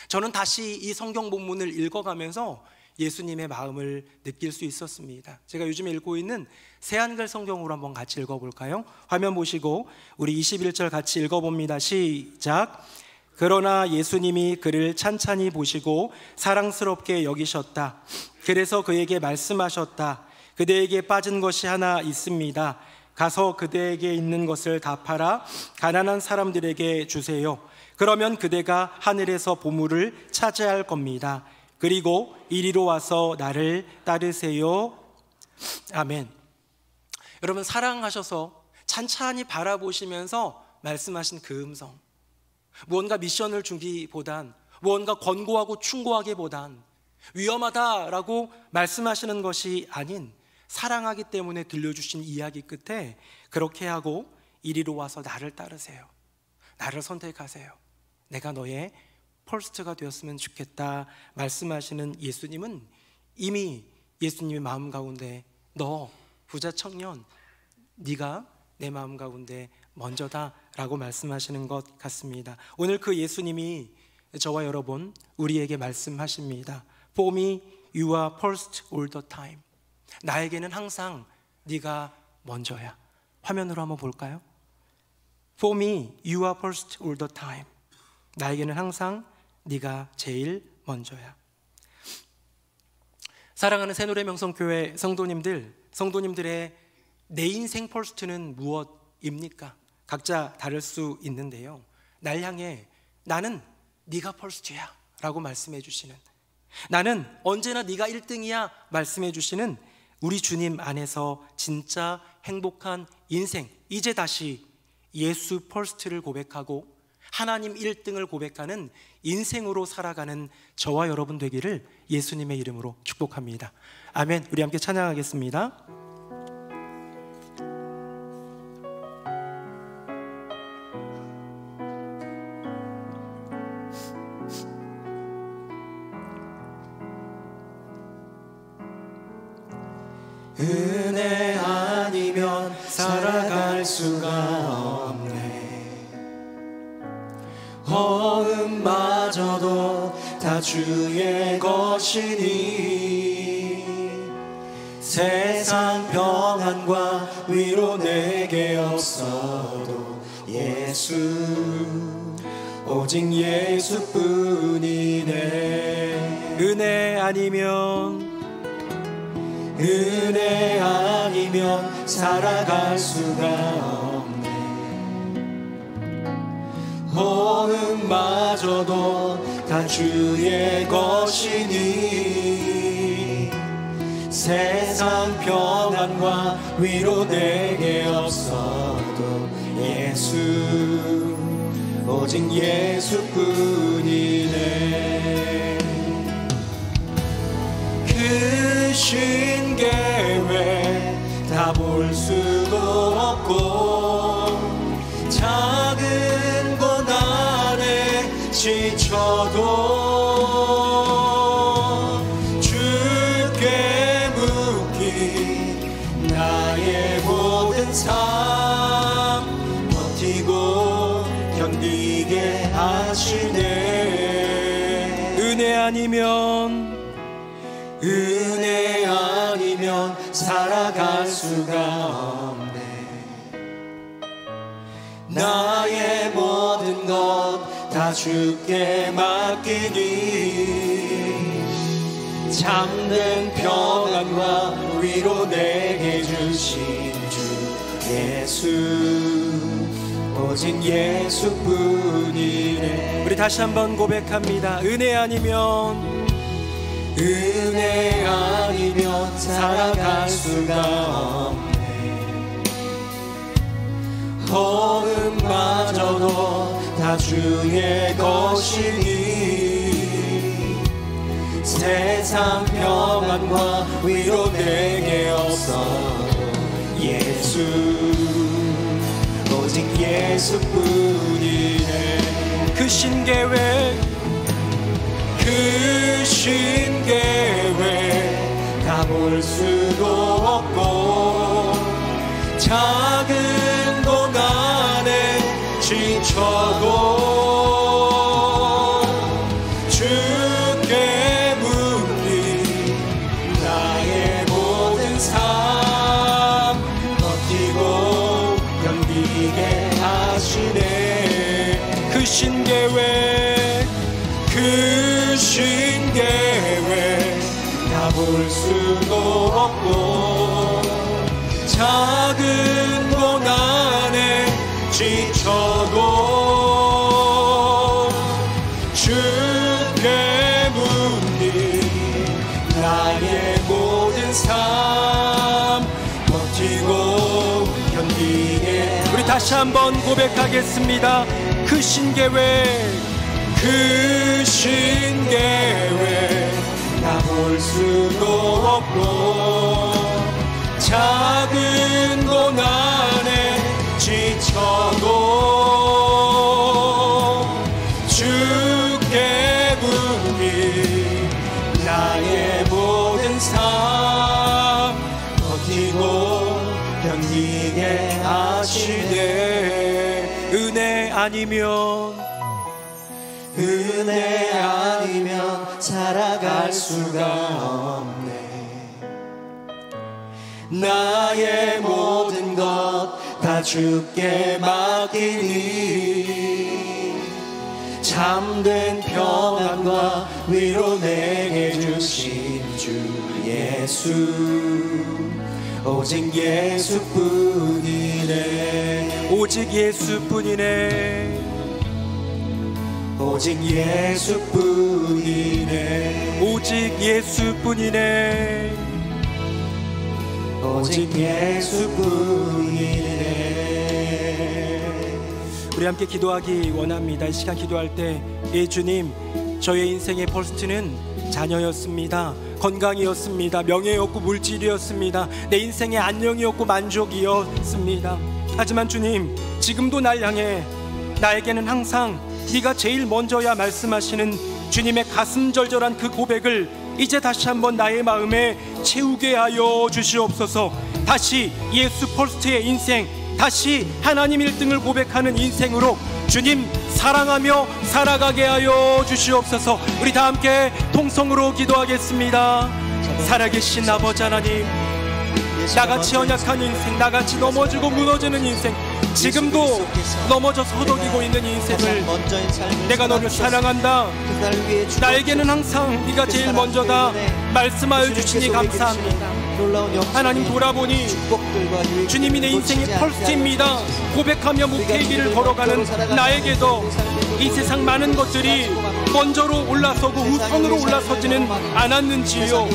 저는 다시 이 성경 본문을 읽어가면서 예수님의 마음을 느낄 수 있었습니다. 제가 요즘에 읽고 있는 새한글 성경으로 한번 같이 읽어볼까요? 화면 보시고 우리 21절 같이 읽어봅니다. 시작. 그러나 예수님이 그를 찬찬히 보시고 사랑스럽게 여기셨다. 그래서 그에게 말씀하셨다. 그대에게 빠진 것이 하나 있습니다. 가서 그대에게 있는 것을 다 팔아 가난한 사람들에게 주세요. 그러면 그대가 하늘에서 보물을 차지할 겁니다. 그리고 이리로 와서 나를 따르세요. 아멘. 여러분, 사랑하셔서 찬찬히 바라보시면서 말씀하신 그 음성, 무언가 미션을 주기보단, 무언가 권고하고 충고하기보단 위험하다라고 말씀하시는 것이 아닌 사랑하기 때문에 들려주신 이야기 끝에 그렇게 하고 이리로 와서 나를 따르세요. 나를 선택하세요. 내가 너의 퍼스트가 되었으면 좋겠다 말씀하시는 예수님은 이미 예수님의 마음 가운데 너 부자 청년, 네가 내 마음 가운데 먼저다 라고 말씀하시는 것 같습니다. 오늘 그 예수님이 저와 여러분 우리에게 말씀하십니다. For me you are first all the time. 나에게는 항상 네가 먼저야. 화면으로 한번 볼까요? For me you are first all the time. 나에게는 항상 네가 제일 먼저야. 사랑하는 새노래 명성교회 성도님들의 내 인생 퍼스트는 무엇입니까? 각자 다를 수 있는데요, 날 향해 나는 네가 퍼스트야 라고 말씀해 주시는, 나는 언제나 네가 1등이야 말씀해 주시는 우리 주님 안에서 진짜 행복한 인생, 이제 다시 예수 퍼스트를 고백하고 하나님 1등을 고백하는 인생으로 살아가는 저와 여러분 되기를 예수님의 이름으로 축복합니다. 아멘. 우리 함께 찬양하겠습니다. 은혜 아니면 살아갈 수가 없네. 허음마저도 다 주의 것이니 세상 평안과 위로 내게 없어도 예수, 오직 예수뿐이네. 은혜 아니면 살아갈 수가 없네. 호흡마저도 다 주의 것이니 세상 평안과 위로 내게 없어도 예수, 오직 예수뿐이네. 그 신계획 다 볼 수도 없고 작은 것 안에 지쳐도 주께 묻기 나의 모든 삶 버티고 견디게 하시네. 은혜 아니면 살아갈 수가 없네. 나의 모든 것 다 주께 맡기니 잠든 평안과 위로 내게 주신 주 예수, 오직 예수뿐이네. 우리 다시 한번 고백합니다. 은혜 아니면 살아갈 수가 없네. 호흡마저도 다 주의 것이니 세상 평안과 위로 내게 없어. 예수, 오직 예수뿐이네. 그 신계획, 그 신계획 다 볼 수도 없고 작은 고난에 지쳐도 주께 묻니 나의 모든 삶 버티고 견디게 하시네. 그 신계획, 그 신계획 다 볼 수도 없고 작은 고난에 지쳐도 주께 묻니 나의 모든 삶 버티고 견디게. 우리 다시 한번 고백하겠습니다. 그 신계획, 그 신계획 다 볼 수도 없고 작은 고난에 지쳐도 주께 묻니 나의 모든 삶 버티고 견디게 하시네. 은혜 아니면 은혜 아니면 살아갈 수가 없네. 나의 모든 것 다 주께 맡기니 잠든 평안과 위로 내게 주신 주 예수, 오직 예수뿐이네. 오직 예수뿐이네. 오직 예수뿐이네. 오직 예수뿐이네. 오직 예수뿐이네. 우리 함께 기도하기 원합니다. 이 시간 기도할 때, 예 주님, 저의 인생의 퍼스트는 자녀였습니다. 건강이었습니다. 명예였고 물질이었습니다. 내 인생의 안녕이었고 만족이었습니다. 하지만 주님, 지금도 날 향해 나에게는 항상 네가 제일 먼저야 말씀하시는 주님의 가슴 절절한 그 고백을 이제 다시 한번 나의 마음에 채우게 하여 주시옵소서. 다시 예수 퍼스트의 인생, 다시 하나님 1등을 고백하는 인생으로 주님 사랑하며 살아가게 하여 주시옵소서. 우리 다 함께 통성으로 기도하겠습니다. 살아계신 아버지 하나님, 나같이 연약한 인생, 나같이 넘어지고 무너지는 인생, 지금도 넘어져서 허덕이고 있는 인생을 내가 너를 사랑한다, 나에게는 항상 네가 제일 먼저다 말씀하여 주시니 감사합니다. 하나님, 돌아보니 주님이 내 인생의 펄스트입니다. 고백하며 목회의 길을 걸어가는 나에게도 이 세상 많은 것들이 먼저로 올라서고 우선으로 올라서지는 않았는지요.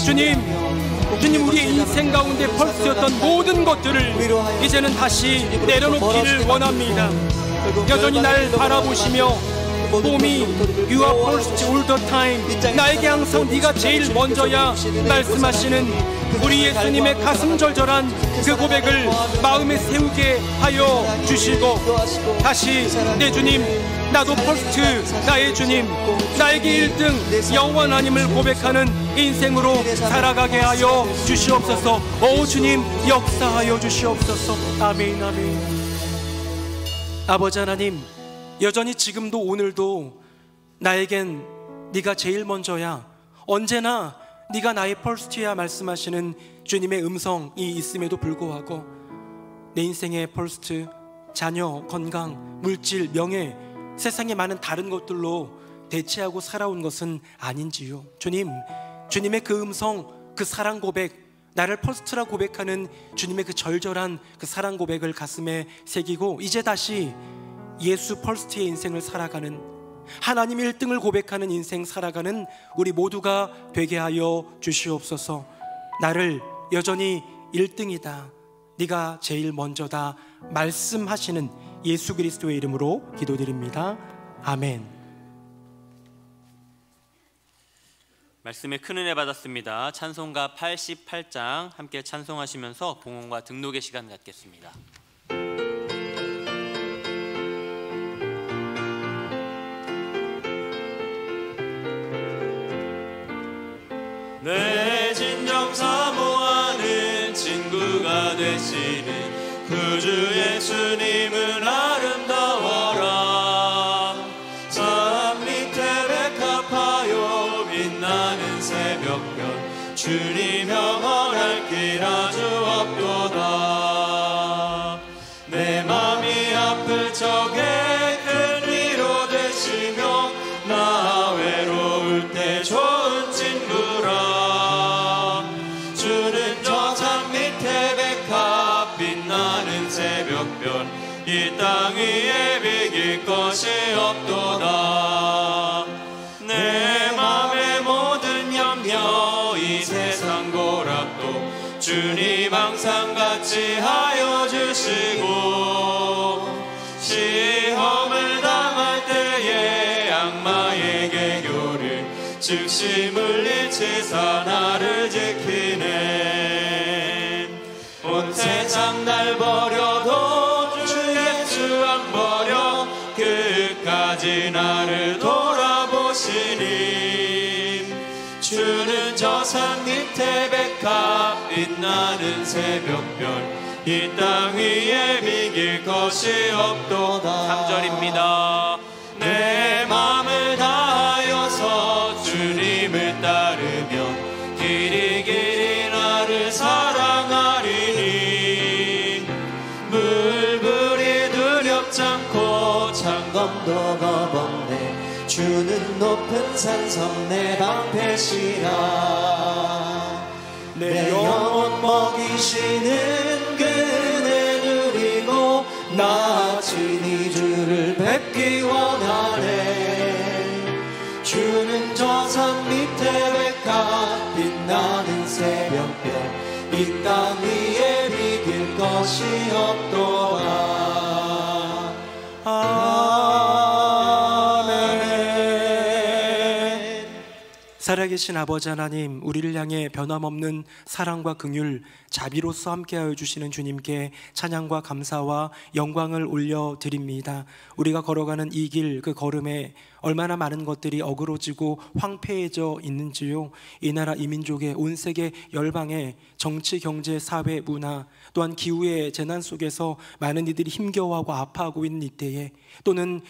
주님, 우리의 인생 가운데 펄스였던 모든 것들을 이제는 다시 내려놓기를 원합니다. 여전히 날 바라보시며 몸이 You are first all the time, 나에게 항상 네가 제일 먼저야 말씀하시는 우리 예수님의 가슴 절절한 그 고백을 마음에 세우게 하여 주시고, 다시 내 주님, 나도 퍼스트, 나의 주님, 나에게 1등 영원하님을 고백하는 인생으로 살아가게 하여 주시옵소서. 오 주님, 역사하여 주시옵소서. 아멘, 아멘. 아버지 하나님, 여전히 지금도 오늘도 나에겐 네가 제일 먼저야, 언제나 네가 나의 펄스트야 말씀하시는 주님의 음성이 있음에도 불구하고 내 인생의 펄스트, 자녀, 건강, 물질, 명예, 세상의 많은 다른 것들로 대체하고 살아온 것은 아닌지요. 주님, 주님의 그 음성, 그 사랑 고백, 나를 퍼스트라 고백하는 주님의 그 절절한 그 사랑 고백을 가슴에 새기고 이제 다시 예수 퍼스트의 인생을 살아가는, 하나님 1등을 고백하는 인생 살아가는 우리 모두가 되게 하여 주시옵소서. 나를 여전히 1등이다, 네가 제일 먼저다 말씀하시는 예수 그리스도의 이름으로 기도드립니다. 아멘. 말씀에 큰 은혜 받았습니다. 찬송가 88장 함께 찬송하시면서 봉헌과 등록의 시간 갖겠습니다. 내 진정 사모하는 친구가 되시는 구주 예수님은 아름다워라. 산 밑에 백합하여 빛나는 새벽별, 주님 영원할 길 아주 없도다. 내 맘이 아플 적에 큰 위로 되시며 나 외로울 때 좋은 친구라. 주는 저 산 밑에 백합 빛나는 새벽별, 이 땅 위에 비길 것이 없도다. 내 맘의 모든 염려 이 세상 고락도 주님 항상 같이 하여 주시고, 시험을 당할 때에 악마의 계교를 즉시 물리치사 나를 지키네. 온 세상 날 버려도 주 예수 안 버려 끝까지 나를 돌아보시니. 주는 저 산 밑에 백합 빛나는 새벽별, 이 땅 위에 비길 것이 없도다. 3절입니다. 내 맘을 다하여서 주님을 따르면 길이 길이 나를 사랑하리니. 물불이 두렵지 않고 창검도 겁없네. 주는 높은 산성 내 방패시라. 내 영혼 먹이시는 그 은혜 누리고 나 친히 주를 뵙기 원하네. 주는 저 산 밑에 백합 빛나는 새벽별, 이 땅 위에 비길 것이 없도다. 아멘. 살아계신 아버지 하나님, 우리를 향해 변함없는 사랑과 긍휼, 자비로서 함께하여 주시는 주님께 찬양과 감사와 영광을 올려드립니다. 우리가 걸어가는 이 길, 그 걸음에 얼마나 많은 것들이 어그러지고 황폐해져 있는지요. 이 나라 이 민족의 온 세계 열방의 정치, 경제, 사회, 문화, 또한 기후의 재난 속에서 많은 이들이 힘겨워하고 아파하고 있는 이때에, 또는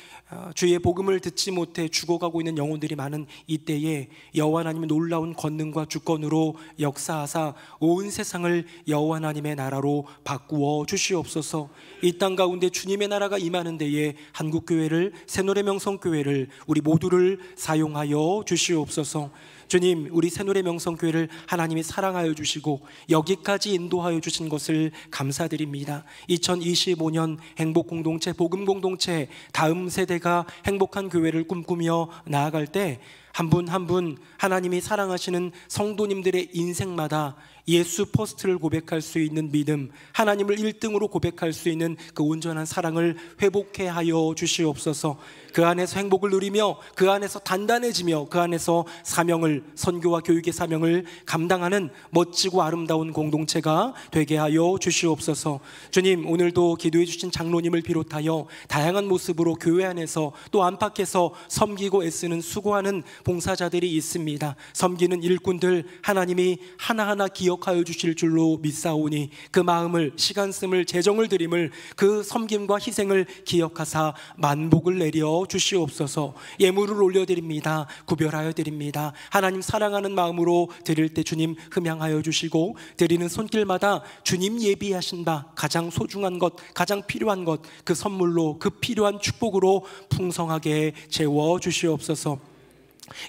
주의 복음을 듣지 못해 죽어가고 있는 영혼들이 많은 이때에 여호와 하나님의 놀라운 권능과 주권으로 역사하사 온 세상을 여호와 하나님의 나라로 바꾸어 주시옵소서. 이 땅 가운데 주님의 나라가 임하는 데에 한국교회를, 새노래명성교회를, 우리 모두를 사용하여 주시옵소서. 주님, 우리 새노래명성교회를 하나님이 사랑하여 주시고 여기까지 인도하여 주신 것을 감사드립니다. 2025년 행복공동체, 복음공동체, 다음 세대가 행복한 교회를 꿈꾸며 나아갈 때 한 분 한 분 하나님이 사랑하시는 성도님들의 인생마다 예수 퍼스트를 고백할 수 있는 믿음, 하나님을 1등으로 고백할 수 있는 그 온전한 사랑을 회복해 하여 주시옵소서. 그 안에서 행복을 누리며, 그 안에서 단단해지며, 그 안에서 사명을, 선교와 교육의 사명을 감당하는 멋지고 아름다운 공동체가 되게 하여 주시옵소서. 주님, 오늘도 기도해 주신 장로님을 비롯하여 다양한 모습으로 교회 안에서 또 안팎에서 섬기고 애쓰는 수고하는 봉사자들이 있습니다. 섬기는 일꾼들 하나님이 하나하나 기억하여 주실 줄로 믿사오니 그 마음을, 시간 씀을, 재정을 드림을, 그 섬김과 희생을 기억하사 만복을 내려 주시옵소서. 예물을 올려드립니다. 구별하여 드립니다. 하나님 사랑하는 마음으로 드릴 때 주님 흠양하여 주시고, 드리는 손길마다 주님 예비하신 바 가장 소중한 것, 가장 필요한 것, 그 선물로, 그 필요한 축복으로 풍성하게 채워 주시옵소서.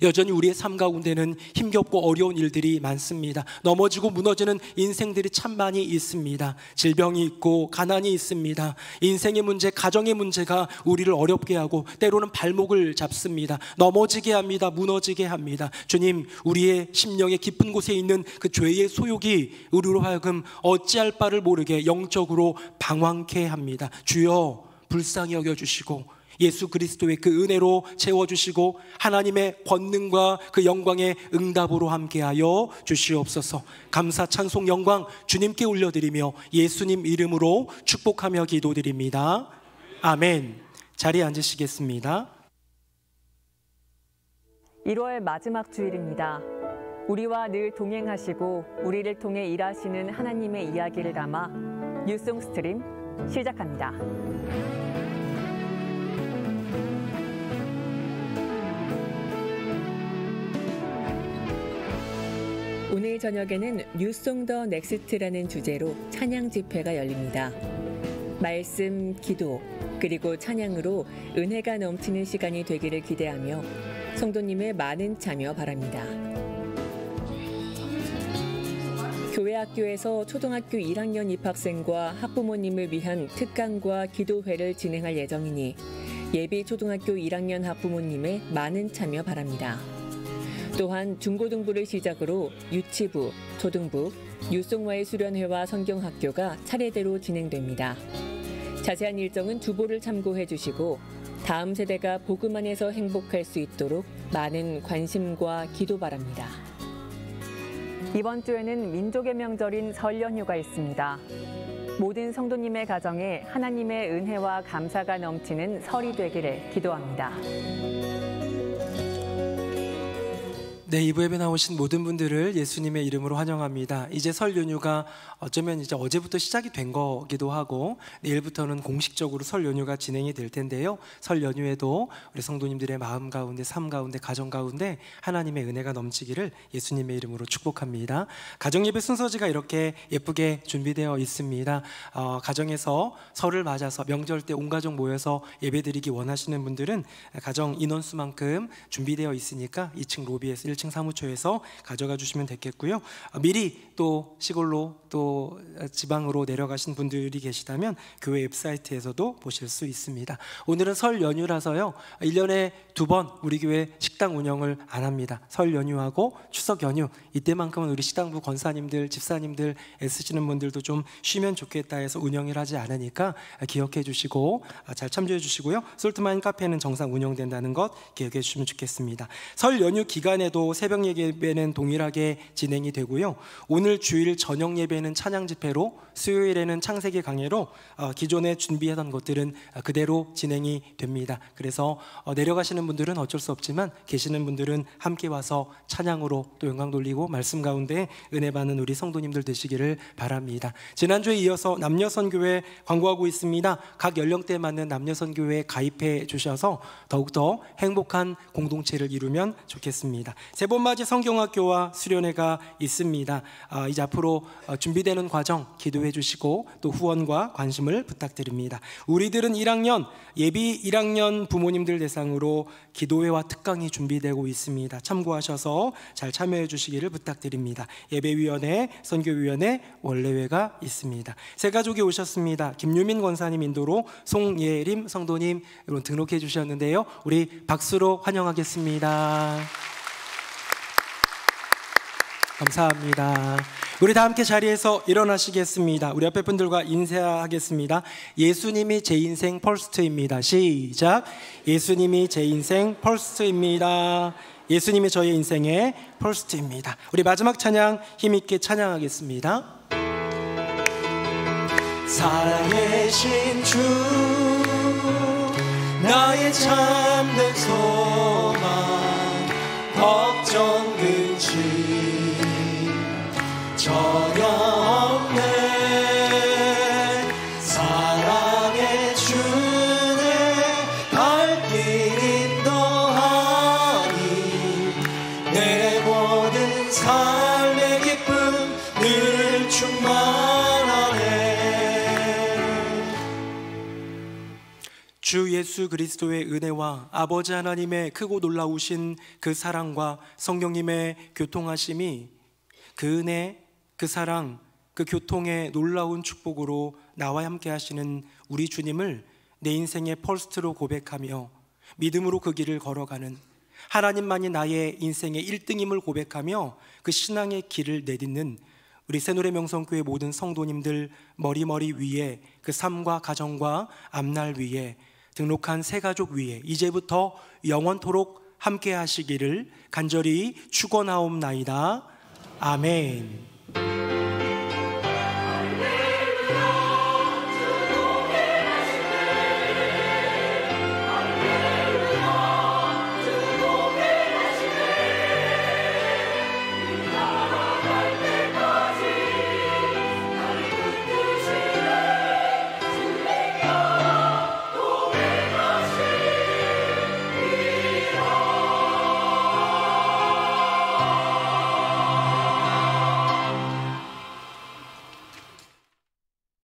여전히 우리의 삶 가운데는 힘겹고 어려운 일들이 많습니다. 넘어지고 무너지는 인생들이 참 많이 있습니다. 질병이 있고 가난이 있습니다. 인생의 문제, 가정의 문제가 우리를 어렵게 하고 때로는 발목을 잡습니다. 넘어지게 합니다. 무너지게 합니다. 주님, 우리의 심령의 깊은 곳에 있는 그 죄의 소욕이 우리로 하여금 어찌할 바를 모르게 영적으로 방황케 합니다. 주여 불쌍히 여겨주시고 예수 그리스도의 그 은혜로 채워주시고 하나님의 권능과 그 영광의 응답으로 함께하여 주시옵소서. 감사 찬송 영광 주님께 올려드리며 예수님 이름으로 축복하며 기도드립니다. 아멘. 자리에 앉으시겠습니다. 1월 마지막 주일입니다. 우리와 늘 동행하시고 우리를 통해 일하시는 하나님의 이야기를 담아 뉴송 스트림 시작합니다. 오늘 저녁에는 뉴송 더 넥스트라는 주제로 찬양 집회가 열립니다. 말씀, 기도, 그리고 찬양으로 은혜가 넘치는 시간이 되기를 기대하며 성도님의 많은 참여 바랍니다. 교회 학교에서 초등학교 1학년 입학생과 학부모님을 위한 특강과 기도회를 진행할 예정이니 예비 초등학교 1학년 학부모님의 많은 참여 바랍니다. 또한 중고등부를 시작으로 유치부, 초등부, 뉴송와의 수련회와 성경학교가 차례대로 진행됩니다. 자세한 일정은 주보를 참고해 주시고 다음 세대가 복음 안에서 행복할 수 있도록 많은 관심과 기도 바랍니다. 이번 주에는 민족의 명절인 설 연휴가 있습니다. 모든 성도님의 가정에 하나님의 은혜와 감사가 넘치는 설이 되기를 기도합니다. 네, 2부 예배 나오신 모든 분들을 예수님의 이름으로 환영합니다. 이제 설 연휴가 어쩌면 이제 어제부터 시작이 된 거기도 하고 내일부터는 공식적으로 설 연휴가 진행이 될 텐데요. 설 연휴에도 우리 성도님들의 마음 가운데, 삶 가운데, 가정 가운데 하나님의 은혜가 넘치기를 예수님의 이름으로 축복합니다. 가정 예배 순서지가 이렇게 예쁘게 준비되어 있습니다. 가정에서 설을 맞아서 명절 때 온 가족 모여서 예배드리기 원하시는 분들은 가정 인원수만큼 준비되어 있으니까 2층 로비에서 1층 사무처에서 가져가 주시면 되겠고요. 미리 또 시골로 또 지방으로 내려가신 분들이 계시다면 교회 웹사이트에서도 보실 수 있습니다. 오늘은 설 연휴라서요, 1년에 2번 우리 교회 식당 운영을 안 합니다. 설 연휴하고 추석 연휴, 이때만큼은 우리 식당부 권사님들, 집사님들 애쓰시는 분들도 좀 쉬면 좋겠다 해서 운영을 하지 않으니까 기억해 주시고 잘 참조해 주시고요. 솔트마인 카페는 정상 운영된다는 것 기억해 주시면 좋겠습니다. 설 연휴 기간에도 새벽 예배는 동일하게 진행이 되고요. 오늘 주일 저녁 예배는 찬양 집회로, 수요일에는 창세기 강해로 기존에 준비하던 것들은 그대로 진행이 됩니다. 그래서 내려가시는 분들은 어쩔 수 없지만 계시는 분들은 함께 와서 찬양으로 또 영광 돌리고 말씀 가운데 은혜 받는 우리 성도님들 되시기를 바랍니다. 지난주에 이어서 남녀선교회 광고하고 있습니다. 각 연령대에 맞는 남녀선교회에 가입해 주셔서 더욱더 행복한 공동체를 이루면 좋겠습니다. 세번맞이 성경학교와 수련회가 있습니다. 이제 앞으로 준비되는 과정 기도해 주시고 또 후원과 관심을 부탁드립니다. 우리들은 1학년, 예비 1학년 부모님들 대상으로 기도회와 특강이 준비되고 있습니다. 참고하셔서 잘 참여해 주시기를 부탁드립니다. 예배위원회, 선교위원회, 원래회가 있습니다. 새 가족이 오셨습니다. 김유민 권사님 인도로 송예림 성도님 여러분 등록해 주셨는데요. 우리 박수로 환영하겠습니다. 감사합니다. 우리 다 함께 자리에서 일어나시겠습니다. 우리 옆에 분들과 인사하겠습니다. 예수님이 제 인생 퍼스트입니다. 시작. 예수님이 제 인생 퍼스트입니다. 예수님이 저의 인생의 퍼스트입니다. 우리 마지막 찬양 힘있게 찬양하겠습니다. 살아계신 주 나의 참된 소망 걱정 근심 전혀 없네. 사랑의 주내 발길 인도하니 내 모든 삶의 기쁨 늘 충만하네. 주 예수 그리스도의 은혜와 아버지 하나님의 크고 놀라우신 그 사랑과 성령님의 교통하심이 그 은혜, 그 사랑, 그 교통의 놀라운 축복으로 나와 함께 하시는 우리 주님을 내 인생의 퍼스트로 고백하며 믿음으로 그 길을 걸어가는, 하나님만이 나의 인생의 1등임을 고백하며 그 신앙의 길을 내딛는 우리 새노래명성교회 모든 성도님들 머리 위에, 그 삶과 가정과 앞날 위에, 등록한 새 가족 위에 이제부터 영원토록 함께 하시기를 간절히 축원하옵나이다. 아멘.